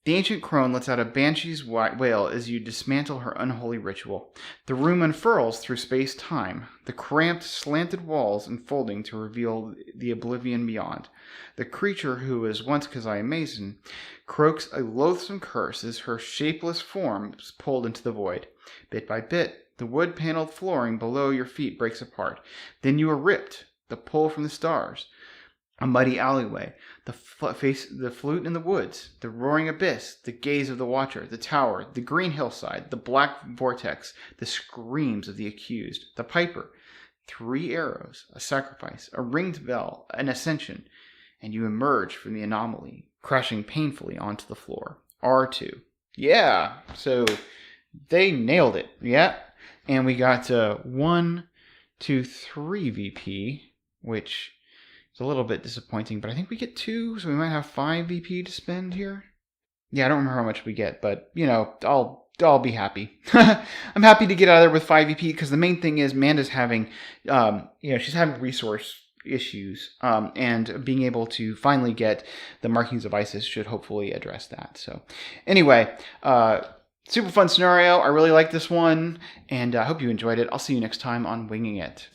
The ancient crone lets out a banshee's wail as you dismantle her unholy ritual. The room unfurls through space-time, the cramped, slanted walls unfolding to reveal the oblivion beyond. The creature who was once Keziah Mason croaks a loathsome curse as her shapeless form is pulled into the void. Bit by bit, the wood-paneled flooring below your feet breaks apart. Then you are ripped, the pull from the stars. A muddy alleyway, the flute in the woods, the roaring abyss, the gaze of the watcher, the tower, the green hillside, the black vortex, the screams of the accused, the piper, 3 arrows, a sacrifice, a ringed bell, an ascension, and you emerge from the anomaly, crashing painfully onto the floor. R2. Yeah, so they nailed it. Yeah, and we got 1, 2, 3 VP, which... it's a little bit disappointing, but I think we get 2, so we might have 5 VP to spend here. Yeah, I don't remember how much we get, but, you know, I'll be happy. I'm happy to get out of there with 5 VP, because the main thing is Amanda's having, she's having resource issues, and being able to finally get the Markings of Isis should hopefully address that. So, anyway, super fun scenario. I really like this one, and I hope you enjoyed it. I'll see you next time on Winging It.